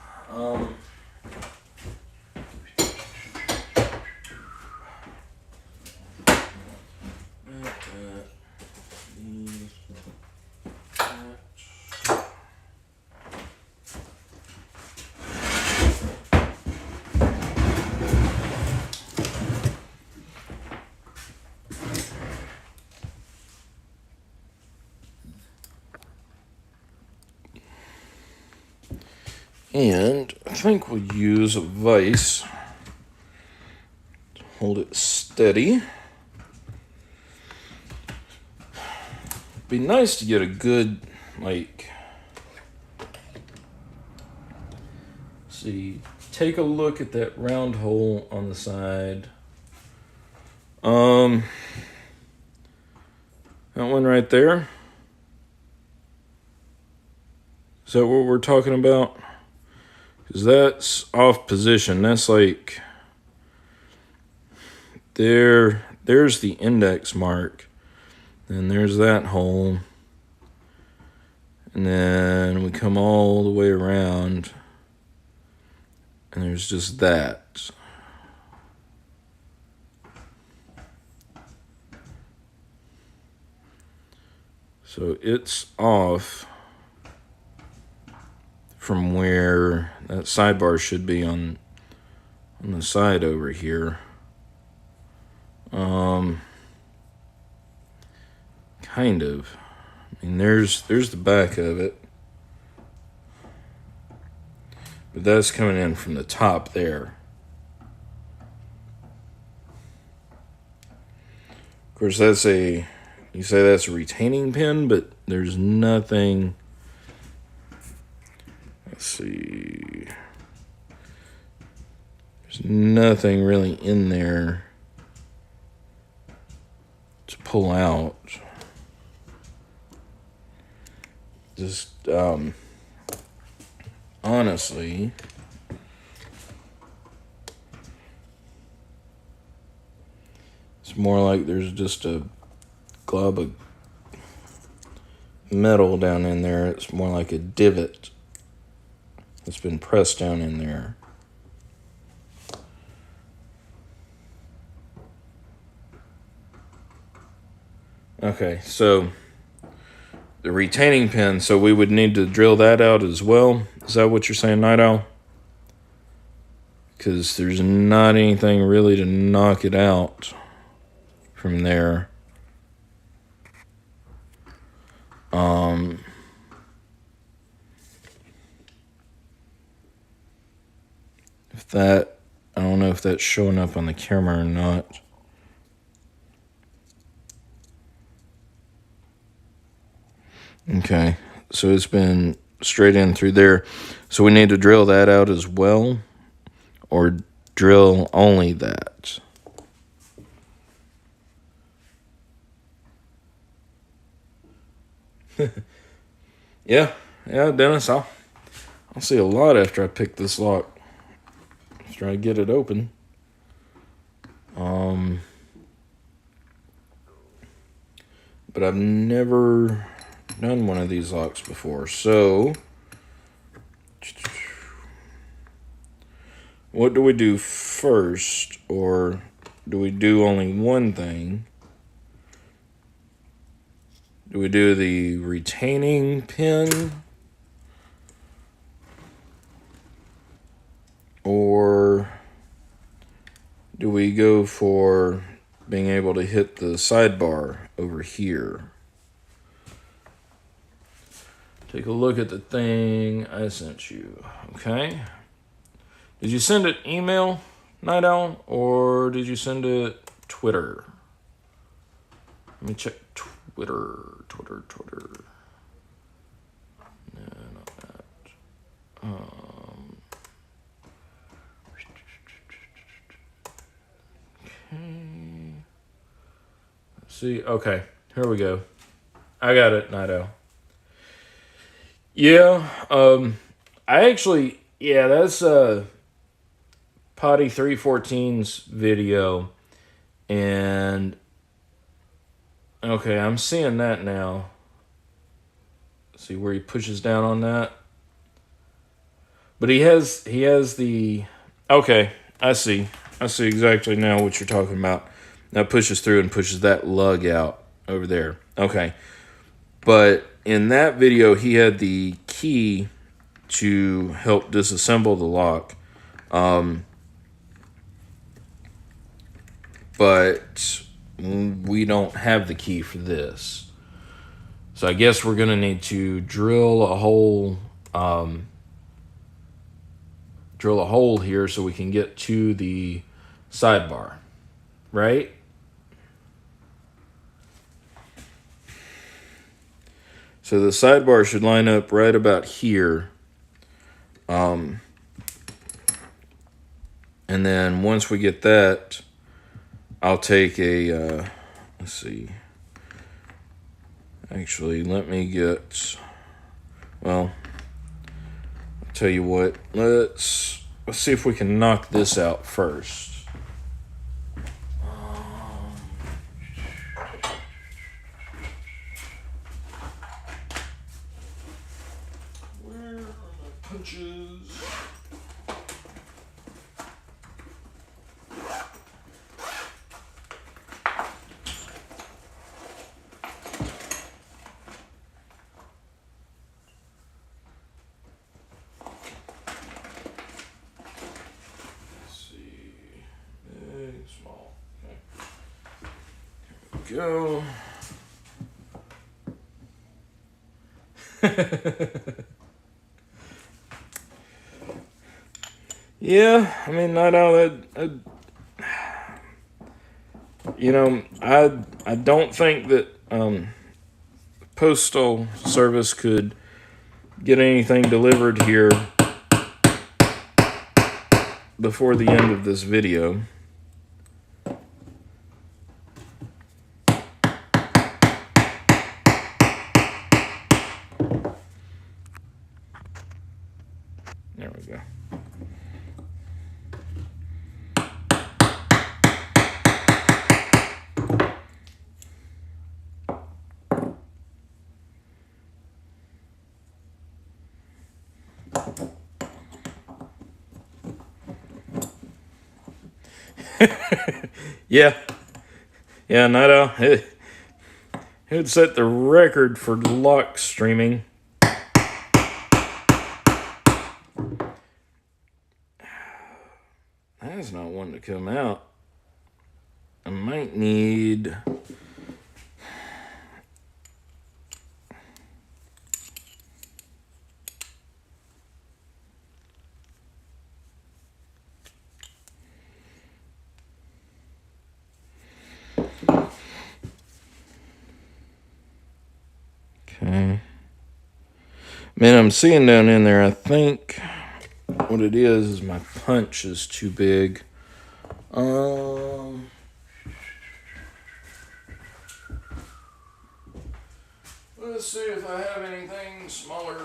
And I think we'll use a vise to hold it steady. It'd be nice to get a good, see, take a look at that round hole on the side. That one right there. Is that what we're talking about? Because that's off position. That's like, there's the index mark. And there's that hole. And then we come all the way around. And there's just that. So it's off from where that sidebar should be on the side over here. Kind of. I mean, there's the back of it. But that's coming in from the top there. Of course, you say that's a retaining pin, but there's nothing. Let's see. There's nothing really in there to pull out. Just, honestly, it's more like there's just a glob of metal down in there. It's more like a divot that's been pressed down in there. Okay, so the retaining pin, so we would need to drill that out as well. Is that what you're saying, Night Owl? Because there's not anything really to knock it out from there. If that, I don't know if that's showing up on the camera or not. Okay, so it's been straight in through there. So we need to drill that out as well, or drill only that. Yeah, Dennis, I'll see a lot after I pick this lock. After I get it open. But I've never done one of these locks before, so what do we do first, or do we do only one thing? Do we do the retaining pin, or do we go for being able to hit the sidebar over here? Take a look at the thing I sent you. Okay. Did you send it email, Night Owl, or did you send it Twitter? Let me check Twitter. No, not that. Okay. Let's see. Okay, here we go. I got it, Night Owl. Yeah, I actually, that's Potty 314's video, and okay, I'm seeing that now. See where he pushes down on that, but he has the, okay, I see exactly now what you're talking about. That pushes through and pushes that lug out over there. Okay, but in that video, he had the key to help disassemble the lock. But we don't have the key for this. So I guess we're going to need to drill a hole here so we can get to the sidebar, right? So the sidebar should line up right about here. And then once we get that, I'll take a, let's see. Actually, let me get, well, I'll tell you what. Let's see if we can knock this out first. Where are my punches? Go. Yeah, I mean, Night Owl, I don't think that postal service could get anything delivered here before the end of this video. There we go. Yeah, Night Owl. It would set the record for lock streaming. That's not wanting to come out. I might need... Okay. Man, I'm seeing down in there, I think what it is my punch is too big. Let's see if I have anything smaller.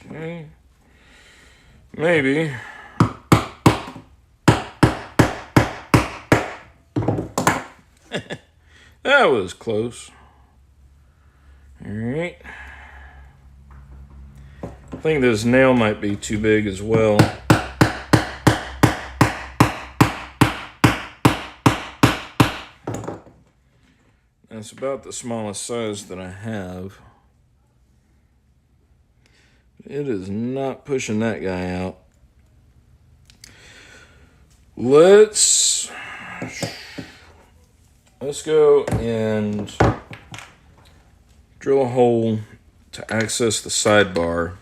Okay. Maybe. That was close. All right. If think this nail might be too big as well. That's about the smallest size that I have. It is not pushing that guy out. Let's go and drill a hole to access the sidebar.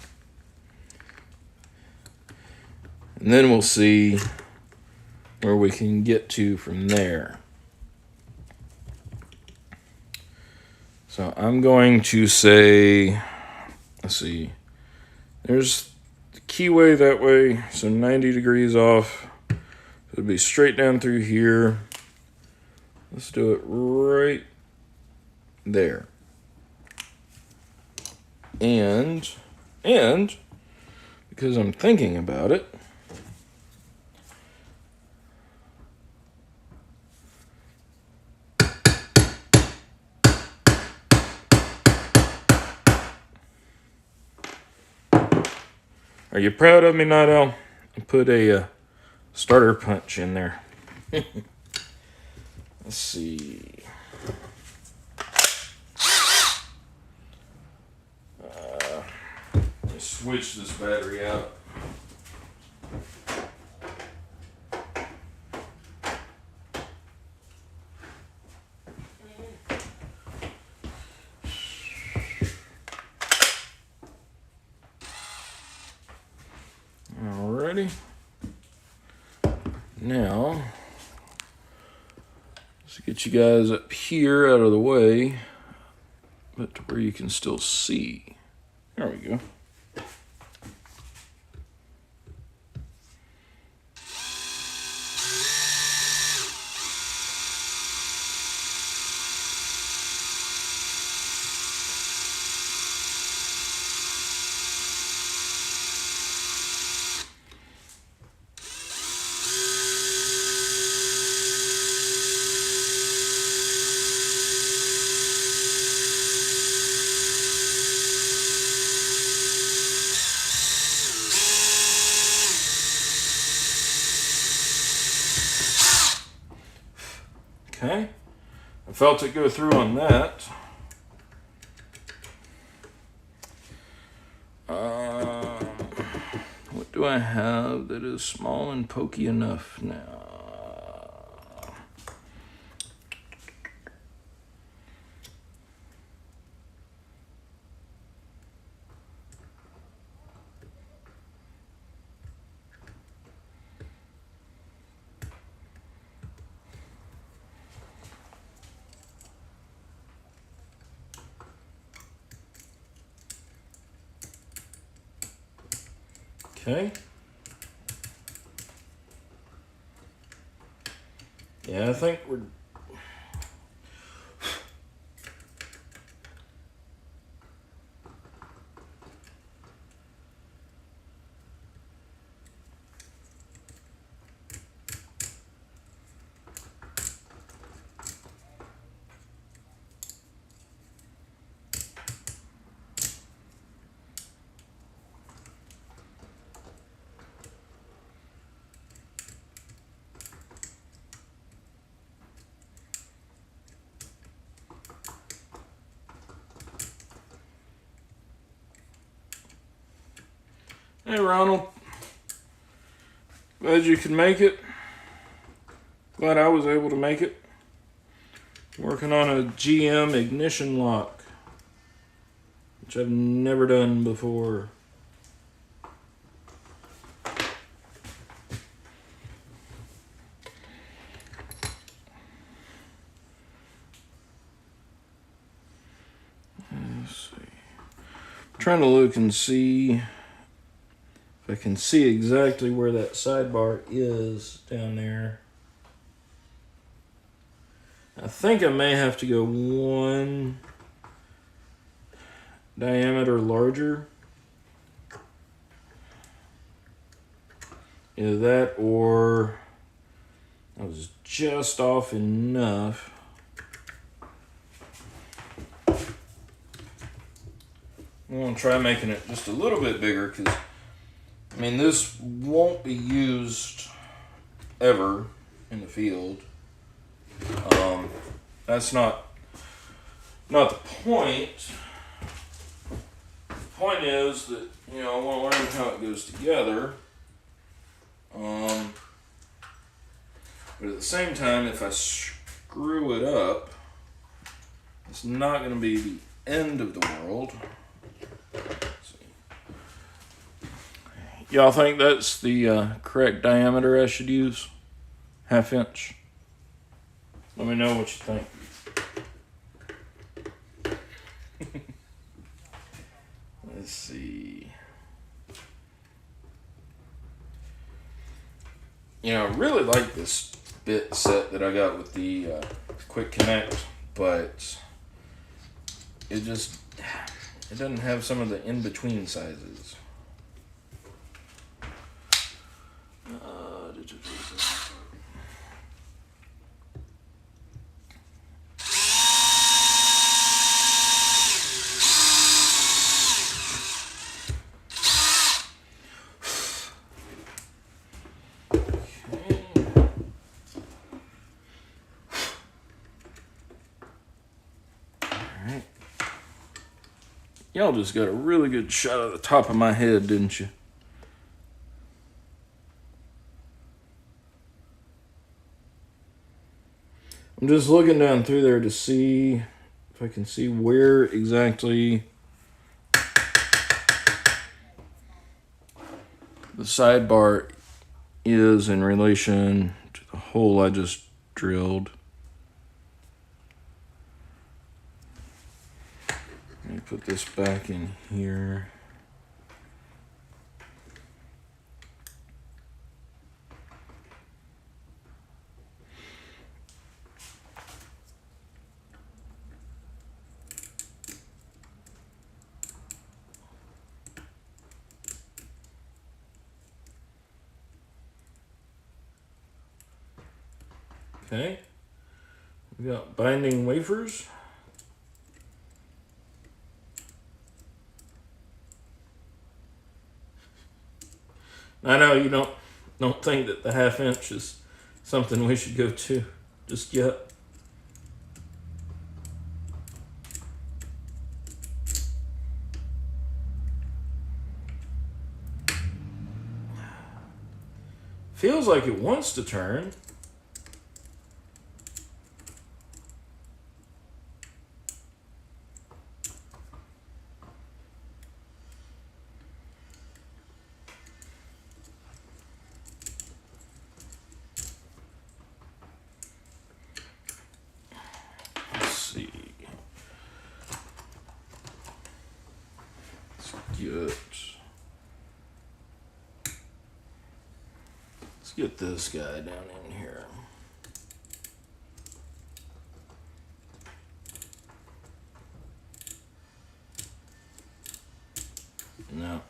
And then we'll see where we can get to from there. So I'm going to say, let's see, there's the keyway that way, so 90 degrees off. It'll be straight down through here. Let's do it right there. And because I'm thinking about it, are you proud of me, Night Owl? I put a starter punch in there. Let's see. Let me switch this battery out. Alrighty. Now, let's get you guys up here out of the way, but to where you can still see. There we go. Okay, I felt it go through on that. What do I have that is small and pokey enough now? Okay. Yeah, I think we're... Hey, Ronald. Glad you could make it. Glad I was able to make it. Working on a GM ignition lock, which I've never done before. Let's see. I'm trying to look and see if I can see exactly where that sidebar is down there. I think I may have to go one diameter larger. Either that or I was just off enough. I'm going to try making it just a little bit bigger because, I mean, this won't be used ever in the field. That's not the point. The point is that, you know, I want to learn how it goes together. But at the same time, if I screw it up, it's not going to be the end of the world. Y'all think that's the correct diameter I should use? 1/2 inch? Let me know what you think. Let's see. You know, I really like this bit set that I got with the Quick Connect, but it doesn't have some of the in-between sizes. Y'all just got a really good shot of the top of my head, didn't you? I'm just looking down through there to see if I can see where exactly the sidebar is in relation to the hole I just drilled. Let me put this back in here. Okay, we got binding wafers. I know you don't think that the 1/2 inch is something we should go to just yet. Feels like it wants to turn. Let's get this guy down in here. No.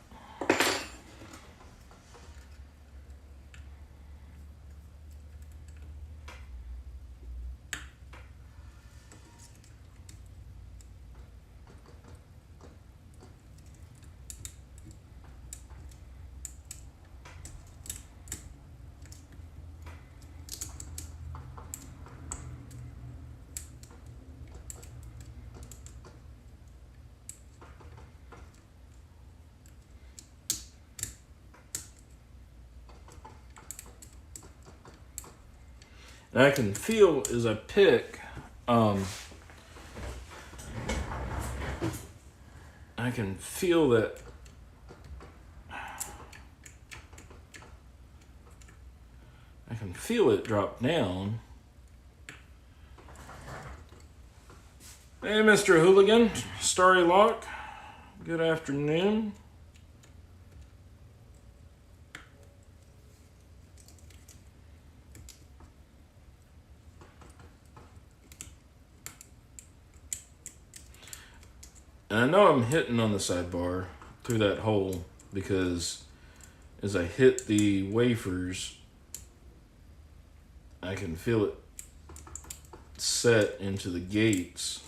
And I can feel as I pick, I can feel that I can feel it drop down. Hey, Mr. Hooligan, Starry Lock, good afternoon. And I know I'm hitting on the sidebar through that hole because as I hit the wafers, I can feel it set into the gates.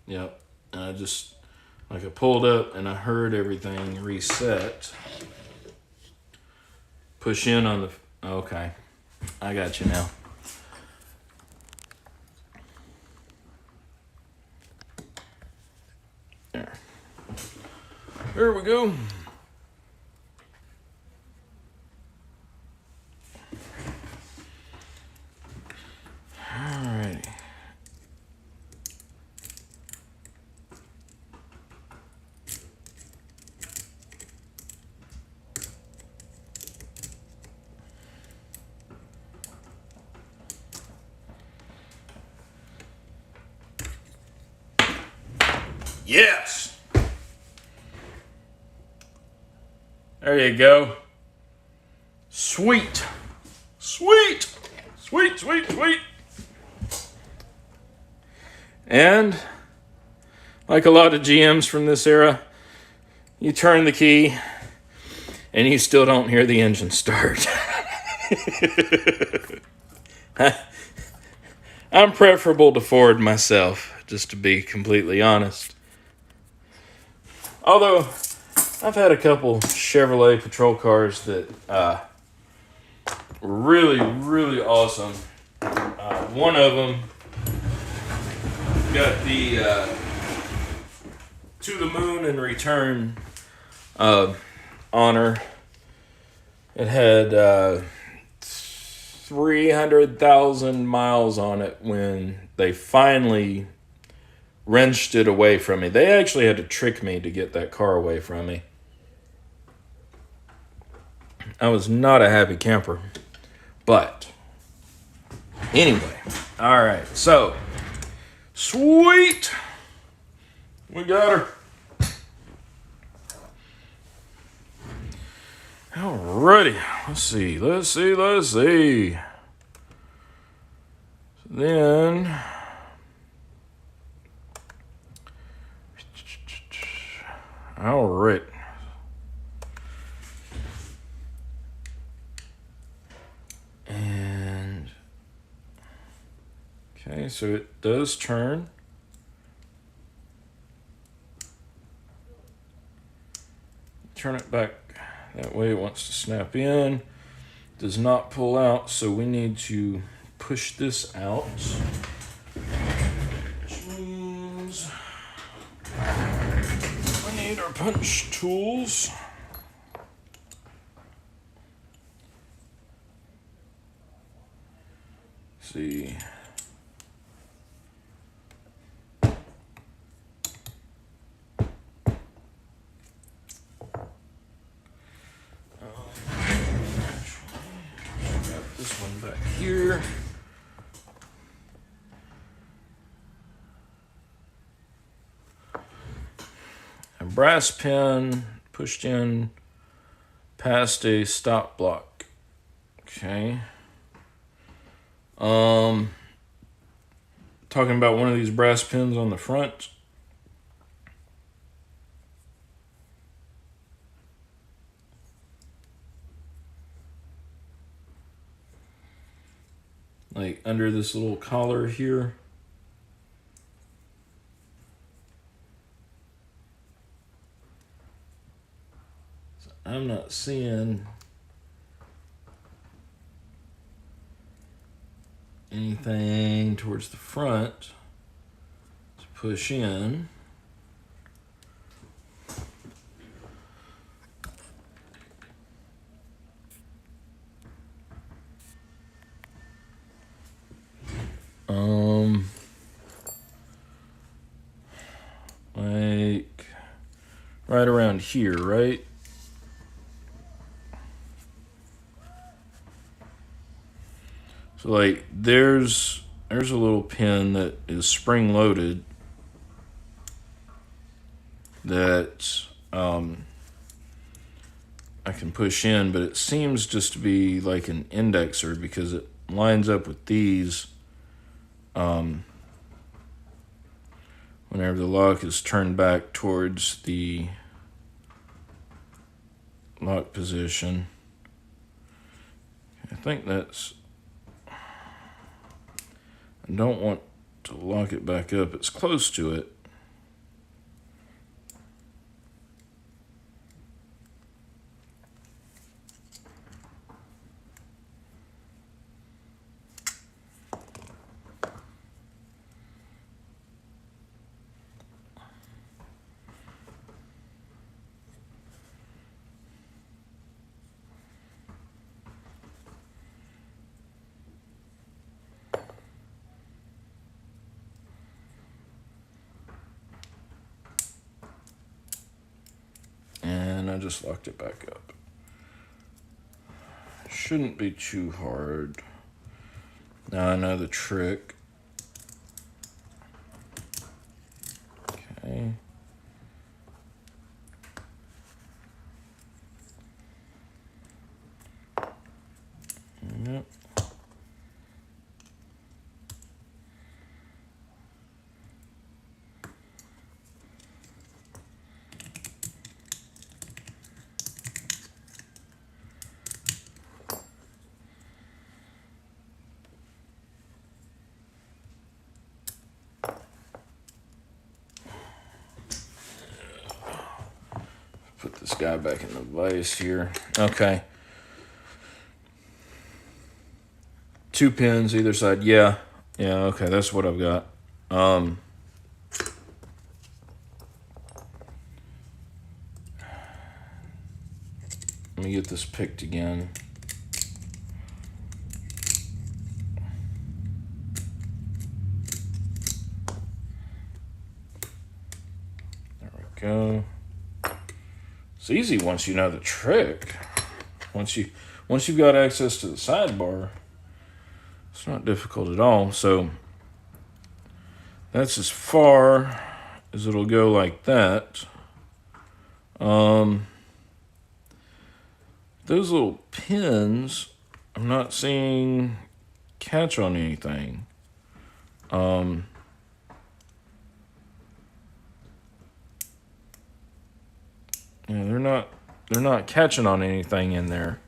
Yep. And I just, like, I pulled up and I heard everything reset. Push in on the, okay. I got you now. There we go. Alrighty. Yes! There you go. Sweet. Sweet. Sweet, sweet, sweet. And like a lot of GMs from this era, you turn the key and you still don't hear the engine start. I'm preferable to Ford myself, just to be completely honest. Although, I've had a couple Chevrolet patrol cars that were really, really awesome. One of them got the To the Moon and Return honor. It had 300,000 miles on it when they finally wrenched it away from me. They actually had to trick me to get that car away from me. I was not a happy camper. But anyway, all right. So, sweet. We got her. Alrighty. Let's see. Then all right. And okay, so it does turn. Turn it back that way. It wants to snap in. Does not pull out, so we need to push this out. Which means we need our punch tools. Let's see. This one back here. A brass pin pushed in past a stop block. Okay. Talking about one of these brass pins on the front. Like under this little collar here. So I'm not seeing anything towards the front to push in. Like right around here, right? So like there's a little pin that is spring loaded that I can push in, but it seems just to be like an indexer because it lines up with these whenever the lock is turned back towards the lock position. I think that's... I don't want to lock it back up. It's close to it. I just locked it back up. Shouldn't be too hard. Now I know the trick. Okay. Yep. Put this guy back in the vise here. Okay. 2 pins either side. Yeah. Yeah, okay, that's what I've got. Let me get this picked again. There we go. It's easy once you know the trick. Once you've got access to the sidebar, it's not difficult at all. So that's as far as it'll go like that. Those little pins, I'm not seeing catch on anything. Yeah, they're not catching on anything in there.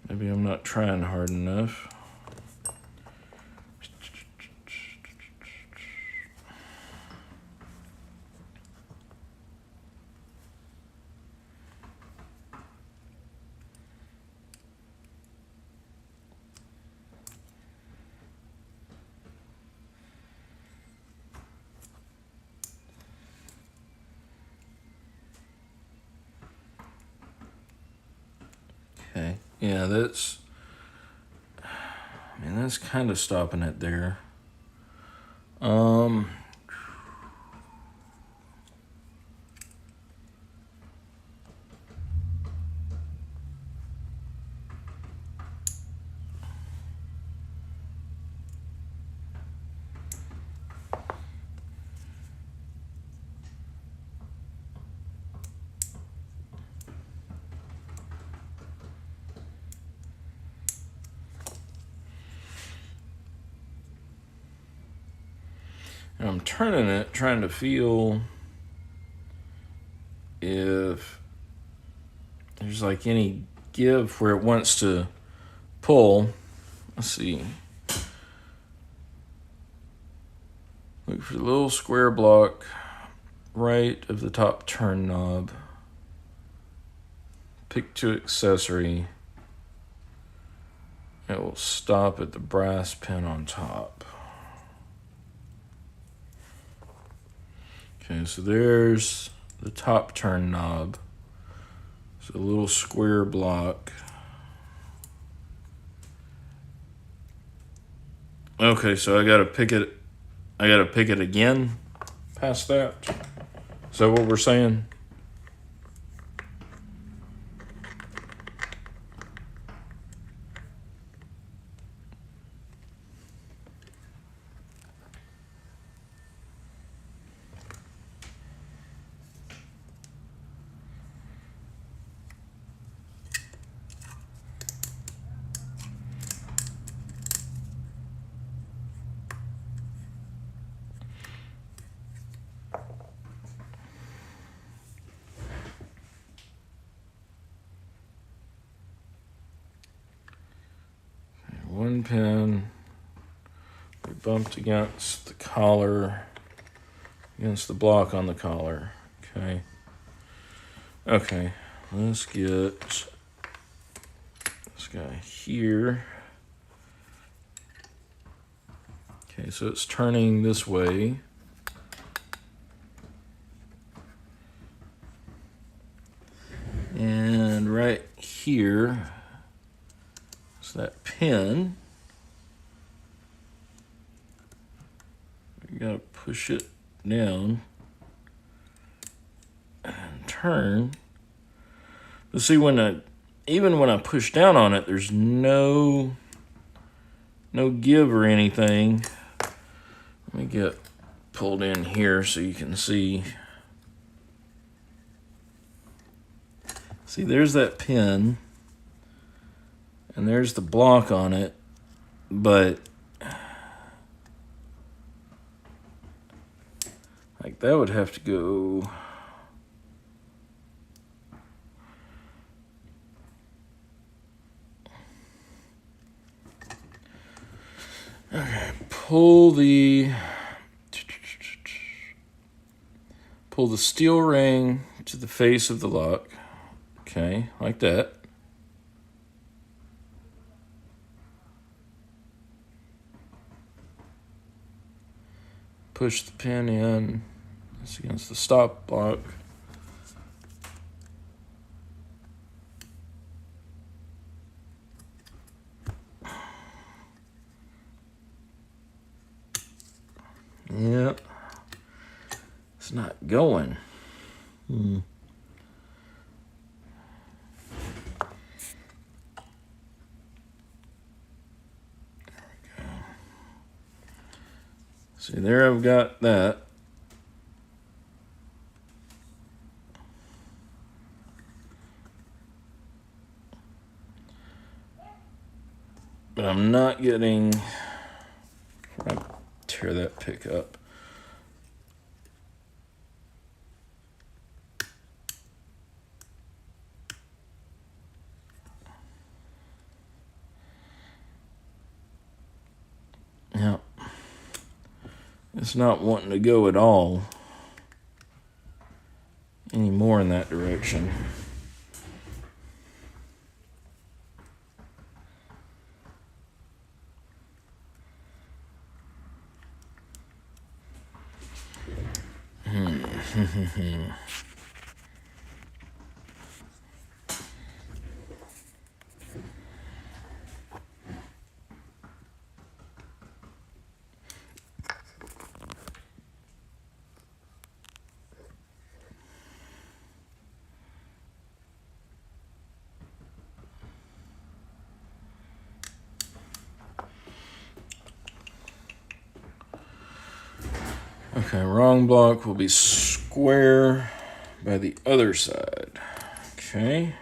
Maybe I'm not trying hard enough. Okay, yeah, that's kind of stopping it there. And I'm turning it, trying to feel if there's like any give where it wants to pull. Let's see. Look for the little square block right of the top turn knob. Pick to accessory. It will stop at the brass pin on top. Okay, so there's the top turn knob. It's a little square block. Okay, so I gotta pick it again past that. Is that what we're saying? One pin, we bumped against the collar, against the block on the collar. Okay. Okay, let's get this guy here. Okay, so it's turning this way. And right here is that pin. push it down and turn. But see, even when I push down on it, there's no give or anything. Let me get pulled in here so you can see. See, there's that pin, and there's the block on it, but like that would have to go. Okay, pull the steel ring to the face of the lock. Okay, like that. Push the pin in. It's against the stop block. Yep. It's not going. See, there I've got that. But I'm not getting, I'll tear that pick up. Yeah. It's not wanting to go at all anymore in that direction. Okay, wrong block will be square by the other side. Okay.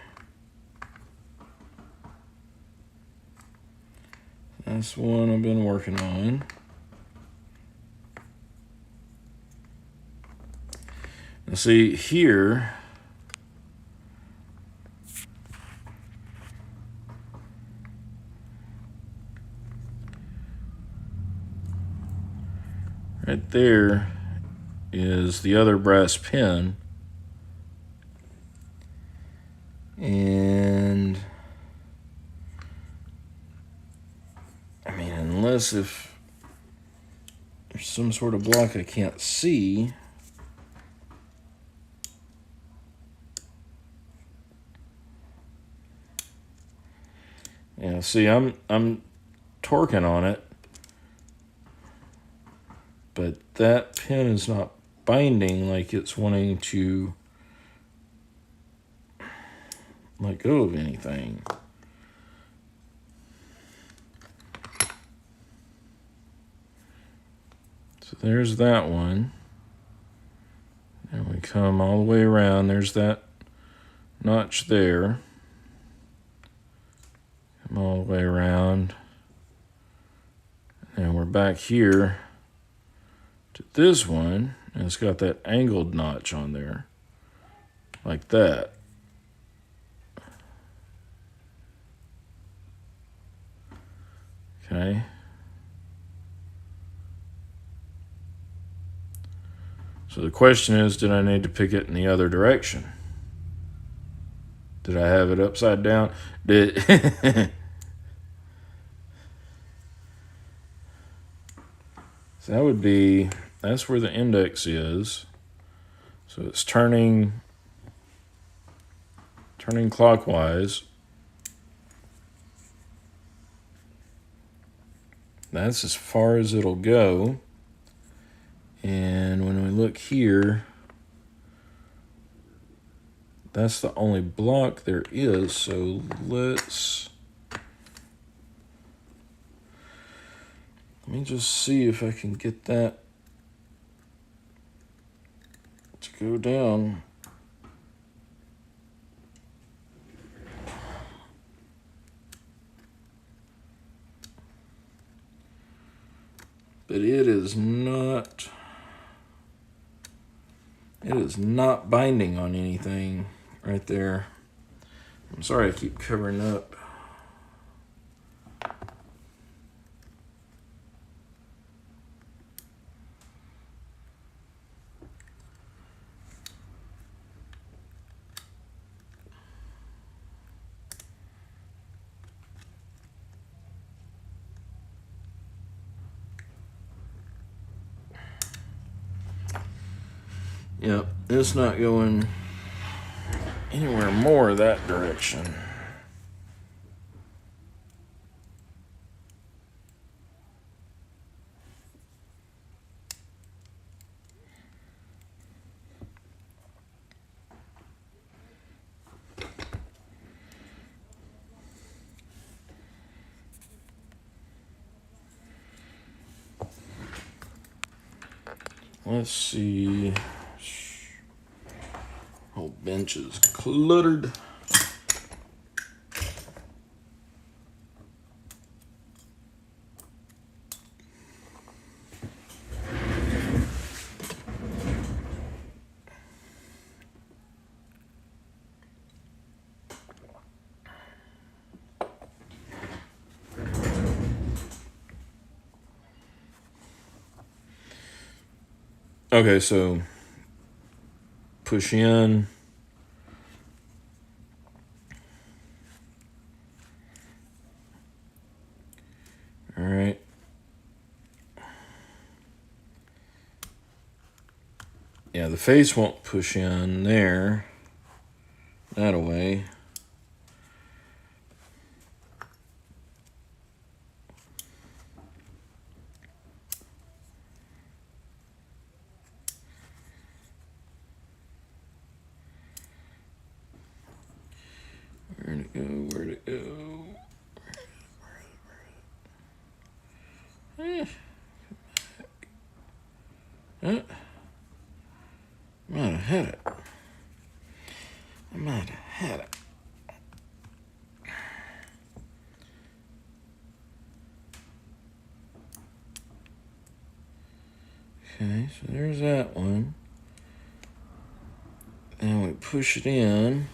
That's one I've been working on. And see here, right there is the other brass pin. And I mean, unless if there's some sort of block I can't see. Yeah, see, I'm torquing on it, but that pin is not binding like it's wanting to let go of anything. So there's that one. And we come all the way around. There's that notch there. Come all the way around. And we're back here to this one. And it's got that angled notch on there. Like that. Okay. So the question is, did I need to pick it in the other direction? Did I have it upside down? Did So that would be, that's where the index is. So it's turning clockwise. That's as far as it'll go. And when we look here, that's the only block there is. So let me just see if I can get that to go down. But it is not binding on anything right there. I'm sorry I keep covering up. Yep, it's not going anywhere more that direction. Let's see. Whole bench is cluttered. Okay, so push in. All right. Yeah, the face won't push in there. That away. Where'd it go? Where'd it go? I might have had it. Okay, so there's that one. And we push it in.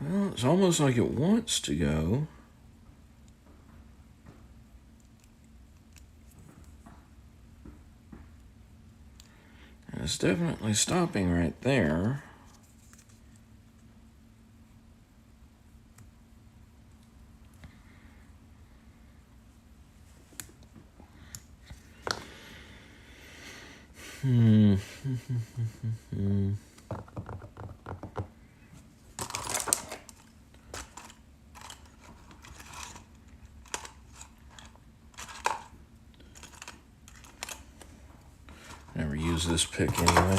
Well, it's almost like it wants to go. And it's definitely stopping right there. Never use this pick anyway.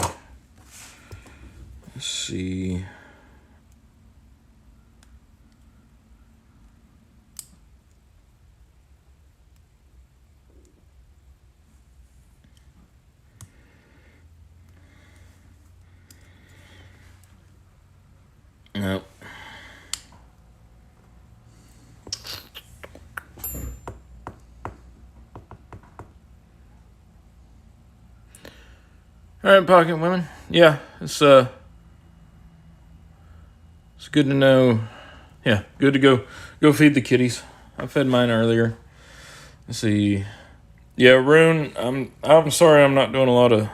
Let's see. Nope. All right, pocket women. Yeah, it's good to know. Yeah, good to go feed the kitties. I fed mine earlier. Let's see. Yeah, Rune, I'm sorry I'm not doing a lot of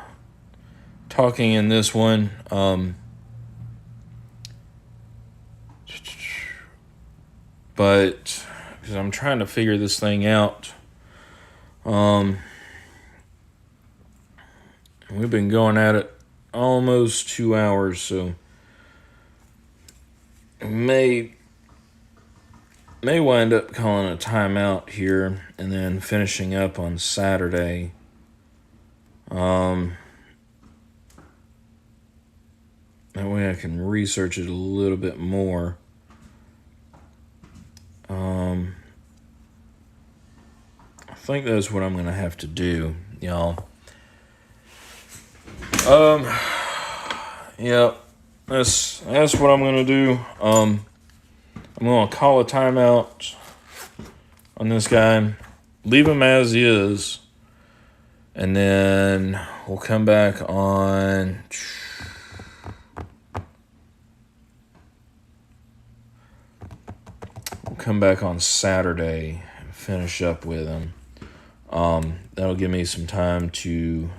talking in this one. But because I'm trying to figure this thing out. We've been going at it almost 2 hours, so may wind up calling a timeout here and then finishing up on Saturday. That way I can research it a little bit more. I think that's what I'm gonna have to do, y'all. Yeah, that's what I'm gonna do. I'm gonna call a timeout on this guy, leave him as is, and then we'll come back on. Saturday and finish up with him. That'll give me some time to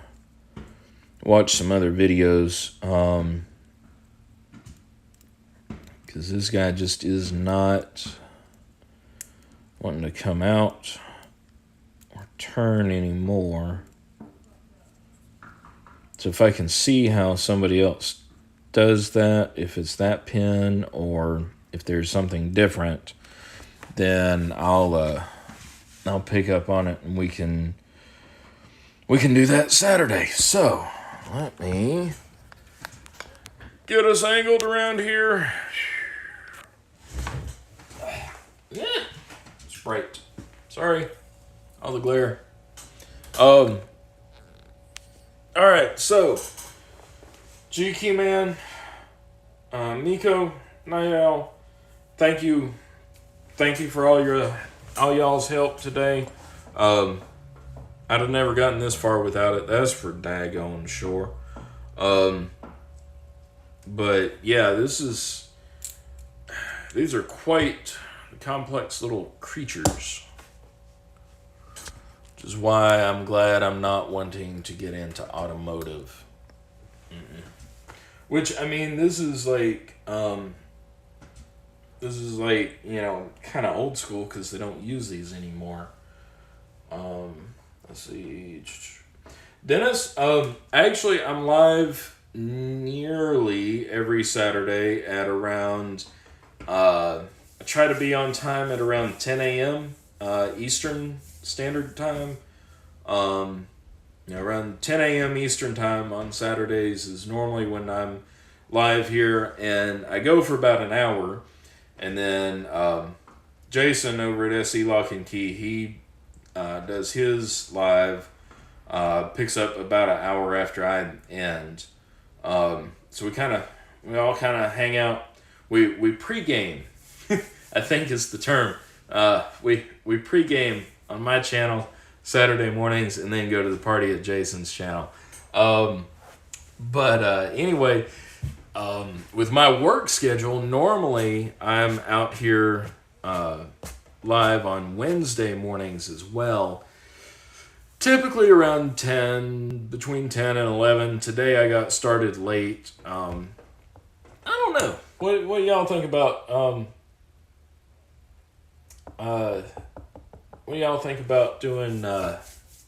watch some other videos. Because this guy just is not wanting to come out or turn anymore. So if I can see how somebody else does that, if it's that pin or if there's something different, then I'll pick up on it and we can do that Saturday. So let me get us angled around here. Yeah, it's bright. Sorry, all the glare. All right, so GQ Man, Nico, Niall, thank you for all y'all's help today. I'd have never gotten this far without it. That's for daggone sure. But yeah, these are quite complex little creatures, which is why I'm glad I'm not wanting to get into automotive. Which, I mean, this is like, you know, kind of old school because they don't use these anymore. Let's see. Dennis, actually, I'm live nearly every Saturday at around, I try to be on time at around 10 a.m. Eastern Standard Time. You know, around 10 a.m. Eastern Time on Saturdays is normally when I'm live here, and I go for about an hour, and then Jason over at SE Lock and Key, he does his live, picks up about an hour after I end. So we all kind of hang out. We pregame, I think is the term. We pregame on my channel Saturday mornings and then go to the party at Jason's channel. Anyway, with my work schedule, normally I'm out here live on Wednesday mornings as well. Typically around 10, between 10 and 11. Today I got started late. I don't know. What do y'all think about what do y'all think about doing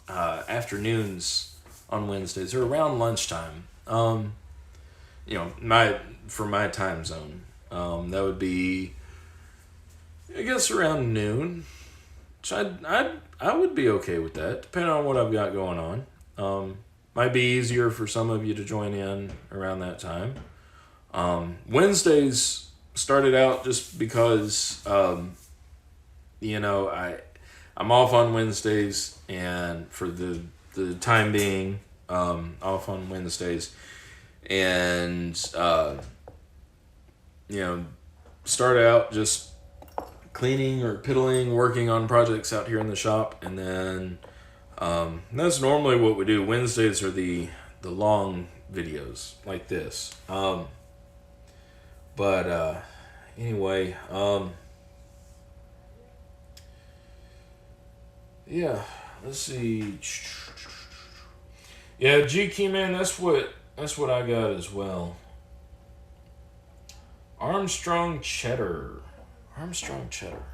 afternoons on Wednesdays or around lunchtime? You know, for my time zone. That would be, I guess, around noon. Which I would be okay with that, depending on what I've got going on. Might be easier for some of you to join in around that time. Wednesdays started out just because, you know, I'm off on Wednesdays, and for the time being, off on Wednesdays, and you know, started out just cleaning or piddling, working on projects out here in the shop, and then that's normally what we do. Wednesdays are the long videos like this. Anyway, yeah, let's see. Yeah, GQ Man, that's what That's what I got as well. Armstrong cheddar. Armstrong cheddar.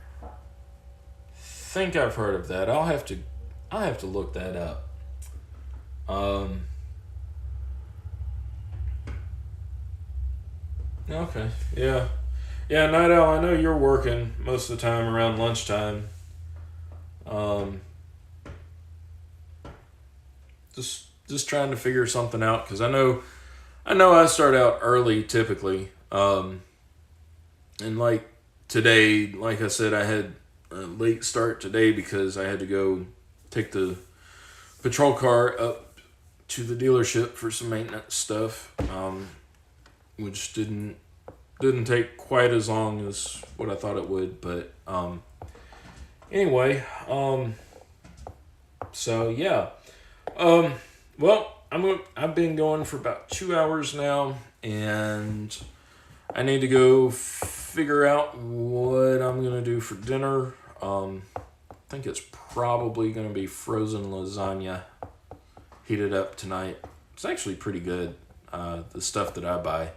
Think I've heard of that. I'll have to look that up. Okay. Yeah. Yeah, Night Owl, I know you're working most of the time around lunchtime. Just trying to figure something out, because I know I start out early typically. And like today, like I said, I had a late start today because I had to go take the patrol car up to the dealership for some maintenance stuff, which didn't take quite as long as what I thought it would. But anyway, so yeah, well, I've been going for about 2 hours now, and I need to go figure out what I'm gonna do for dinner. I think it's probably gonna be frozen lasagna heated up tonight. It's actually pretty good. The stuff that I buy.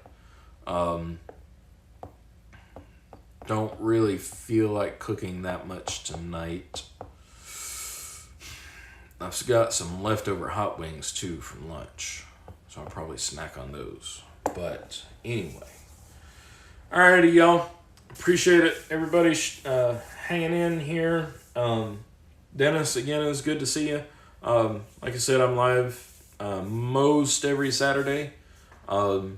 Don't really feel like cooking that much tonight. I've got some leftover hot wings too from lunch, so I'll probably snack on those. But anyway, alrighty, y'all. Appreciate it, everybody, hanging in here. Dennis, again, it was good to see you. Like I said, I'm live most every Saturday. And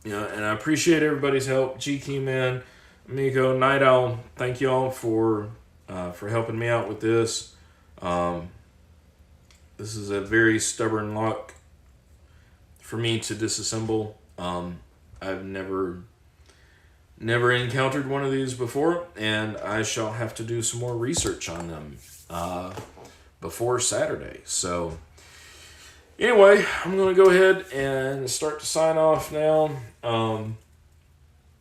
I appreciate everybody's help. GQ Man, Miko, Night Owl, thank y'all for helping me out with this. This is a very stubborn lock for me to disassemble. I've never encountered one of these before, and I shall have to do some more research on them before Saturday. So anyway, I'm going to go ahead and start to sign off now.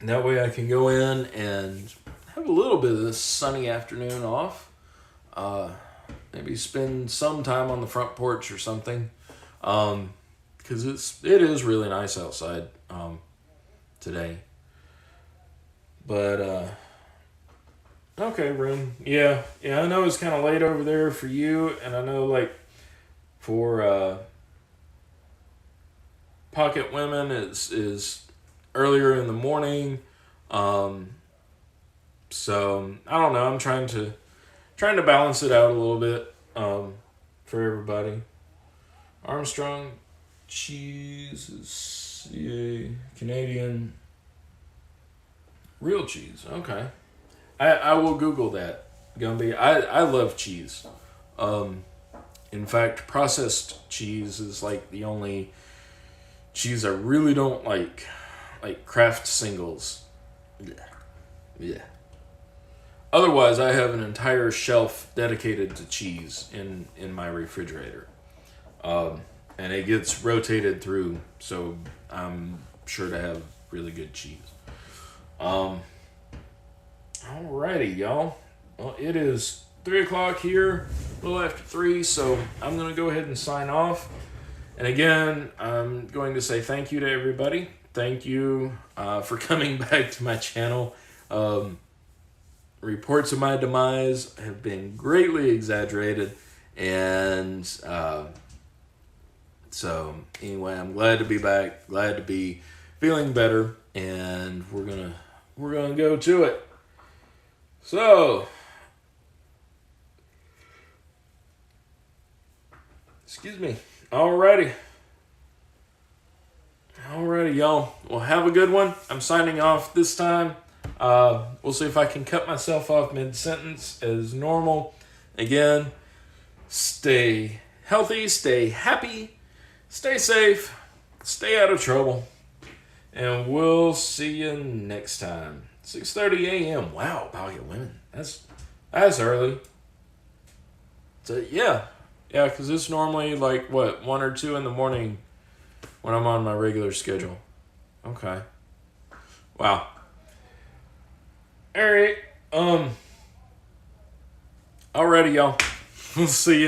That way I can go in and have a little bit of this sunny afternoon off. Maybe spend some time on the front porch or something. Because it is really nice outside today. But, okay, Room. Yeah, I know it's kind of late over there for you, and I know, like, for Pocket Women is earlier in the morning. So, I don't know, I'm trying to balance it out a little bit for everybody. Armstrong cheese is Canadian real cheese. Okay, I will Google that. Gumby, I love cheese. In fact, processed cheese is like the only cheese I really don't like Kraft singles. Yeah. Otherwise, I have an entire shelf dedicated to cheese in my refrigerator. And it gets rotated through, so I'm sure to have really good cheese. Alrighty, y'all. Well, it is 3 o'clock here, a little after 3, so I'm going to go ahead and sign off. And again, I'm going to say thank you to everybody. Thank you for coming back to my channel. Reports of my demise have been greatly exaggerated, and so anyway, I'm glad to be back, glad to be feeling better, and we're gonna go to it. So, excuse me. Alrighty, y'all. Well, have a good one. I'm signing off this time. We'll see if I can cut myself off mid-sentence as normal. Again, stay healthy, stay happy, stay safe, stay out of trouble, and we'll see you next time. 6:30 a.m. Wow, Pocket Women. That's early. So yeah, because it's normally like 1 or 2 in the morning when I'm on my regular schedule. Okay. Wow. Alright, alrighty, y'all. We'll see you.